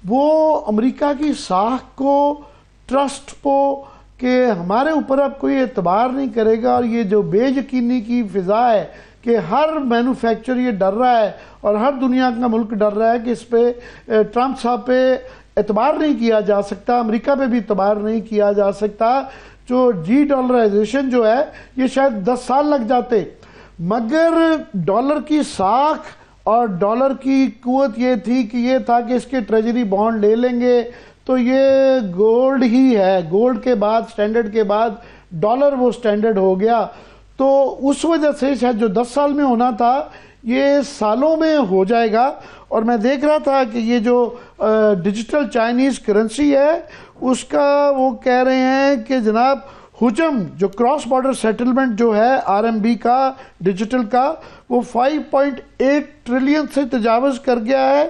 وہ امریکہ کی ساکھ کو, ٹرسٹ کو, کہ ہمارے اوپر اب کوئی اعتبار نہیں کرے گا, اور یہ جو بے یقینی کی فضا ہے کہ ہر مینوفیکچر یہ ڈر رہا ہے اور ہر دنیا کا ملک ڈر رہا ہے کہ اس پہ ٹرمپ صاحب پہ اعتبار نہیں کیا جا سکتا, امریکہ پہ بھی اعتبار نہیں کیا جا سکتا. جو ڈی ڈالرائزیشن جو ہے یہ شاید 10 سال لگ جاتے, مگر ڈالر کی ساکھ اور ڈالر کی قوت یہ تھی کہ یہ تھا کہ اس کے ٹریجری بانڈ لے لیں گے تو یہ گولڈ ہی ہے, گولڈ کے بعد سٹینڈرڈ کے بعد ڈالر وہ سٹینڈرڈ ہو گیا. تو اس وجہ سے شاید جو 10 سال میں ہونا تھا یہ سالوں میں ہو جائے گا. اور میں دیکھ رہا تھا کہ یہ جو ڈیجیٹل چائنیز کرنسی ہے اس کا وہ کہہ رہے ہیں کہ جناب حجم جو کراس بارڈر سیٹلمنٹ جو ہے RMB کا ڈیجیٹل کا وہ 5.8 ٹریلین سے تجاوز کر گیا ہے,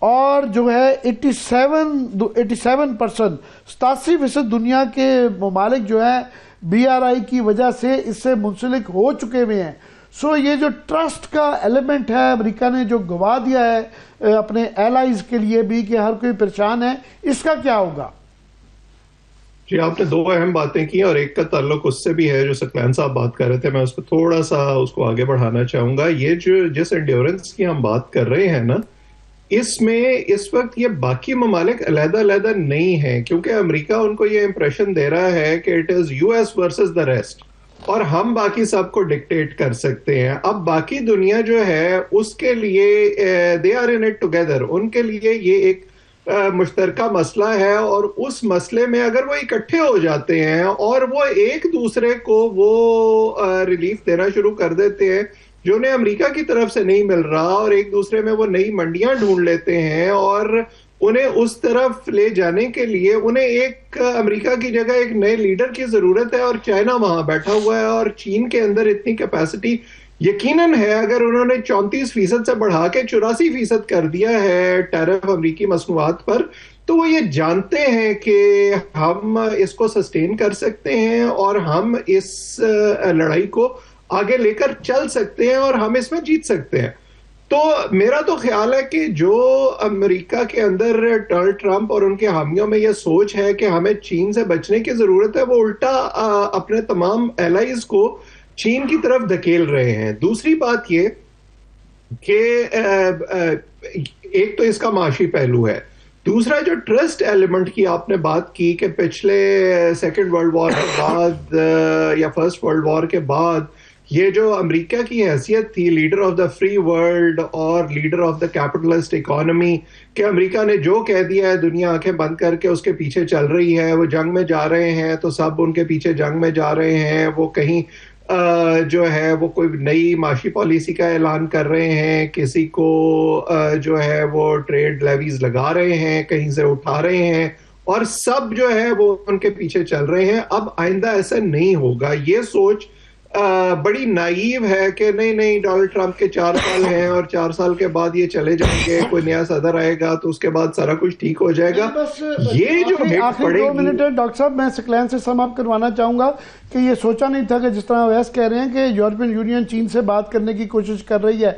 اور جو ہے 87% دنیا کے ممالک جو ہیں BRI کی وجہ سے اس سے منسلک ہو چکے ہوئے ہیں. سو یہ جو ٹرسٹ کا ایلیمنٹ ہے امریکہ نے جو گوا دیا ہے اپنے ایلائز کے لیے بھی کہ ہر کوئی پریشان ہے, اس کا کیا ہوگا؟ جی آپ نے 2 اہم باتیں کی, اور ایک کا تعلق اس سے بھی ہے جو سکلین صاحب بات کر رہے تھے, میں اس کو تھوڑا سا اس کو آگے بڑھانا چاہوں گا. یہ جو جس انڈیورنس کی ہم بات کر رہے ہیں نا, اس میں اس وقت یہ باقی ممالک علیحدہ علیحدہ نہیں ہیں، کیونکہ امریکہ ان کو یہ امپریشن دے رہا ہے کہ it is U S versus the rest, اور ہم باقی سب کو ڈکٹیٹ کر سکتے ہیں. اب باقی دنیا جو ہے اس کے لیے they are in it together, ان کے لیے یہ ایک مشترکہ مسئلہ ہے، اور اس مسئلے میں اگر وہ اکٹھے ہو جاتے ہیں اور وہ ایک دوسرے کو وہ ریلیف دینا شروع کر دیتے ہیں جو انہیں امریکہ کی طرف سے نہیں مل رہا، اور ایک دوسرے میں وہ نئی منڈیاں ڈھونڈ لیتے ہیں، اور انہیں اس طرف لے جانے کے لیے انہیں ایک امریکہ کی جگہ ایک نئے لیڈر کی ضرورت ہے، اور چائنا وہاں بیٹھا ہوا ہے، اور چین کے اندر اتنی کیپیسٹی یقیناً ہے. اگر انہوں نے 34% سے بڑھا کے 84% کر دیا ہے ٹیرف امریکی مصنوعات پر، تو وہ یہ جانتے ہیں کہ ہم اس کو سسٹین کر سکتے ہیں، اور ہم اس لڑائی کو آگے لے کر چل سکتے ہیں، اور ہم اس میں جیت سکتے ہیں. تو میرا تو خیال ہے کہ جو امریکہ کے اندر ڈونلڈ ٹرمپ اور ان کے حامیوں میں یہ سوچ ہے کہ ہمیں چین سے بچنے کی ضرورت ہے، وہ الٹا اپنے تمام ایلائز کو چین کی طرف دھکیل رہے ہیں. دوسری بات یہ کہ ایک تو اس کا معاشی پہلو ہے، دوسرا جو ٹرسٹ ایلیمنٹ کی آپ نے بات کی کہ پچھلے سیکنڈ ورلڈ وار کے بعد یا فرسٹ ورلڈ وار کے بعد یہ جو امریکہ کی حیثیت تھی leader of the free world اور leader of the capitalist economy, کہ امریکہ نے جو کہہ دیا ہے دنیا آنکھیں بند کر کے اس کے پیچھے چل رہی ہے، وہ جنگ میں جا رہے ہیں تو سب ان کے پیچھے جنگ میں جا رہے ہیں، وہ کہیں جو ہے وہ کوئی نئی معاشی پالیسی کا اعلان کر رہے ہیں، کسی کو جو ہے وہ ٹریڈ لیویز لگا رہے ہیں، کہیں سے اٹھا رہے ہیں، اور سب جو ہے وہ ان کے پیچھے چل رہے ہیں. اب آئندہ ایسا نہیں ہوگا. یہ سوچ بڑی نائیو ہے کہ نہیں ڈونلڈ ٹرمپ کے 4 سال ہیں اور 4 سال کے بعد یہ چلے جائیں گے، کوئی نیا صدر آئے گا تو اس کے بعد سارا کچھ ٹھیک ہو جائے گا. یہ جو آخری 2 منٹ ہے ڈاکٹر صاحب، میں سکلین سے سم اپ کروانا چاہوں گا کہ یہ سوچا نہیں تھا کہ جس طرح ویس کہہ رہے ہیں کہ یورپین یونین چین سے بات کرنے کی کوشش کر رہی ہے،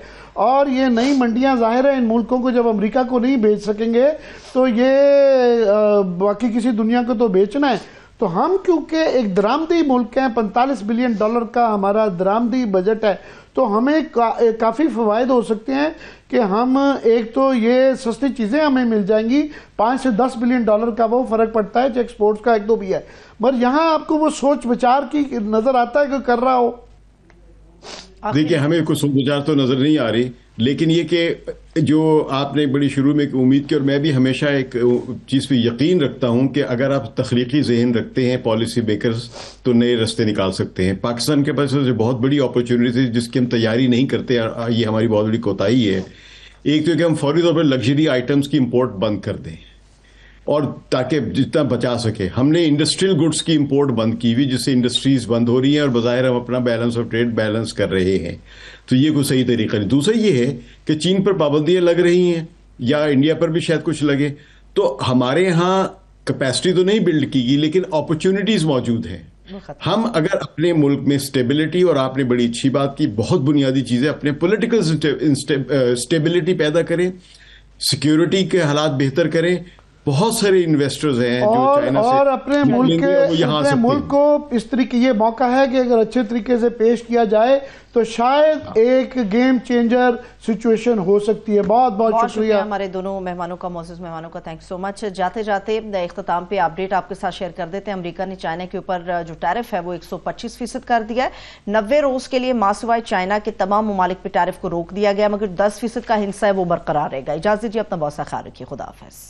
اور یہ نئی منڈیاں ظاہر ہے ان ملکوں کو جب امریکہ کو نہیں بیچ سکیں گے تو یہ باقی کسی دنیا کو تو بیچنا ہے. تو ہم کیونکہ ایک درآمدی ملک ہیں، $45 بلین کا ہمارا درآمدی بجٹ ہے، تو ہمیں کافی فوائد ہو سکتے ہیں کہ ہم ایک تو یہ سستی چیزیں ہمیں مل جائیں گی، $5 سے $10 بلین کا وہ فرق پڑتا ہے جو ایکسپورٹس کا 1-2 بھی ہے. مگر یہاں آپ کو وہ سوچ بچار کی نظر آتا ہے کہ کر رہا ہو؟ دیکھیں ہمیں کوئی سوچ بچار تو نظر نہیں آ رہی، لیکن یہ کہ جو آپ نے بڑی شروع میں امید کی، اور میں بھی ہمیشہ ایک چیز پہ یقین رکھتا ہوں کہ اگر آپ تخلیقی ذہن رکھتے ہیں پالیسی میکرز تو نئے راستے نکال سکتے ہیں. پاکستان کے پاس بہت بڑی اپرچونٹی جس کی ہم تیاری نہیں کرتے، یہ ہماری بہت بڑی کوتاہی ہے. ایک تو کہ ہم فوری طور پر لگژری آئٹمس کی امپورٹ بند کر دیں، اور تاکہ جتنا بچا سکے. ہم نے انڈسٹریل گڈس کی امپورٹ بند کی ہوئی، جس سے انڈسٹریز بند ہو رہی ہیں اور بظاہر ہم اپنا بیلنس آف ٹریڈ بیلنس کر رہے ہیں. تو یہ کوئی صحیح طریقہ نہیں. دوسرا یہ ہے کہ چین پر پابندیاں لگ رہی ہیں، یا انڈیا پر بھی شاید کچھ لگے، تو ہمارے ہاں کیپیسٹی تو نہیں بلڈ کی گئی لیکن اپرچونٹیز موجود ہیں. ہم اگر اپنے ملک میں اسٹیبلٹی، اور آپ نے بڑی اچھی بات کی، بہت بنیادی چیزیں، اپنے پولیٹیکل اسٹیبلٹی پیدا کریں، سیکیورٹی کے حالات بہتر کریں. بہت سارے انویسٹرز ہیں جو چائنا سے، اور اپنے ملک کو اس طریقے یہ موقع ہے کہ اگر اچھے طریقے سے پیش کیا جائے تو شاید ایک گیم چینجر سچویشن ہو سکتی ہے. بہت بہت شکریہ ہمارے دونوں مہمانوں کا، معزز مہمانوں کا، تھینک سو مچ. جاتے جاتے اختتام پہ اپڈیٹ آپ کے ساتھ شیئر کر دیتے ہیں. امریکہ نے چائنا کے اوپر جو ٹیرف ہے وہ 125% کر دیا ہے. 90 روز کے لیے ماں سوائے چائنا کے تمام ممالک پہ ٹیرف کو روک دیا گیا، مگر 10% کا حصہ ہے وہ برقرار رہے گا. اجازت دیجیے، اپنا بہت سا خیال رکھیے. خدا حافظ.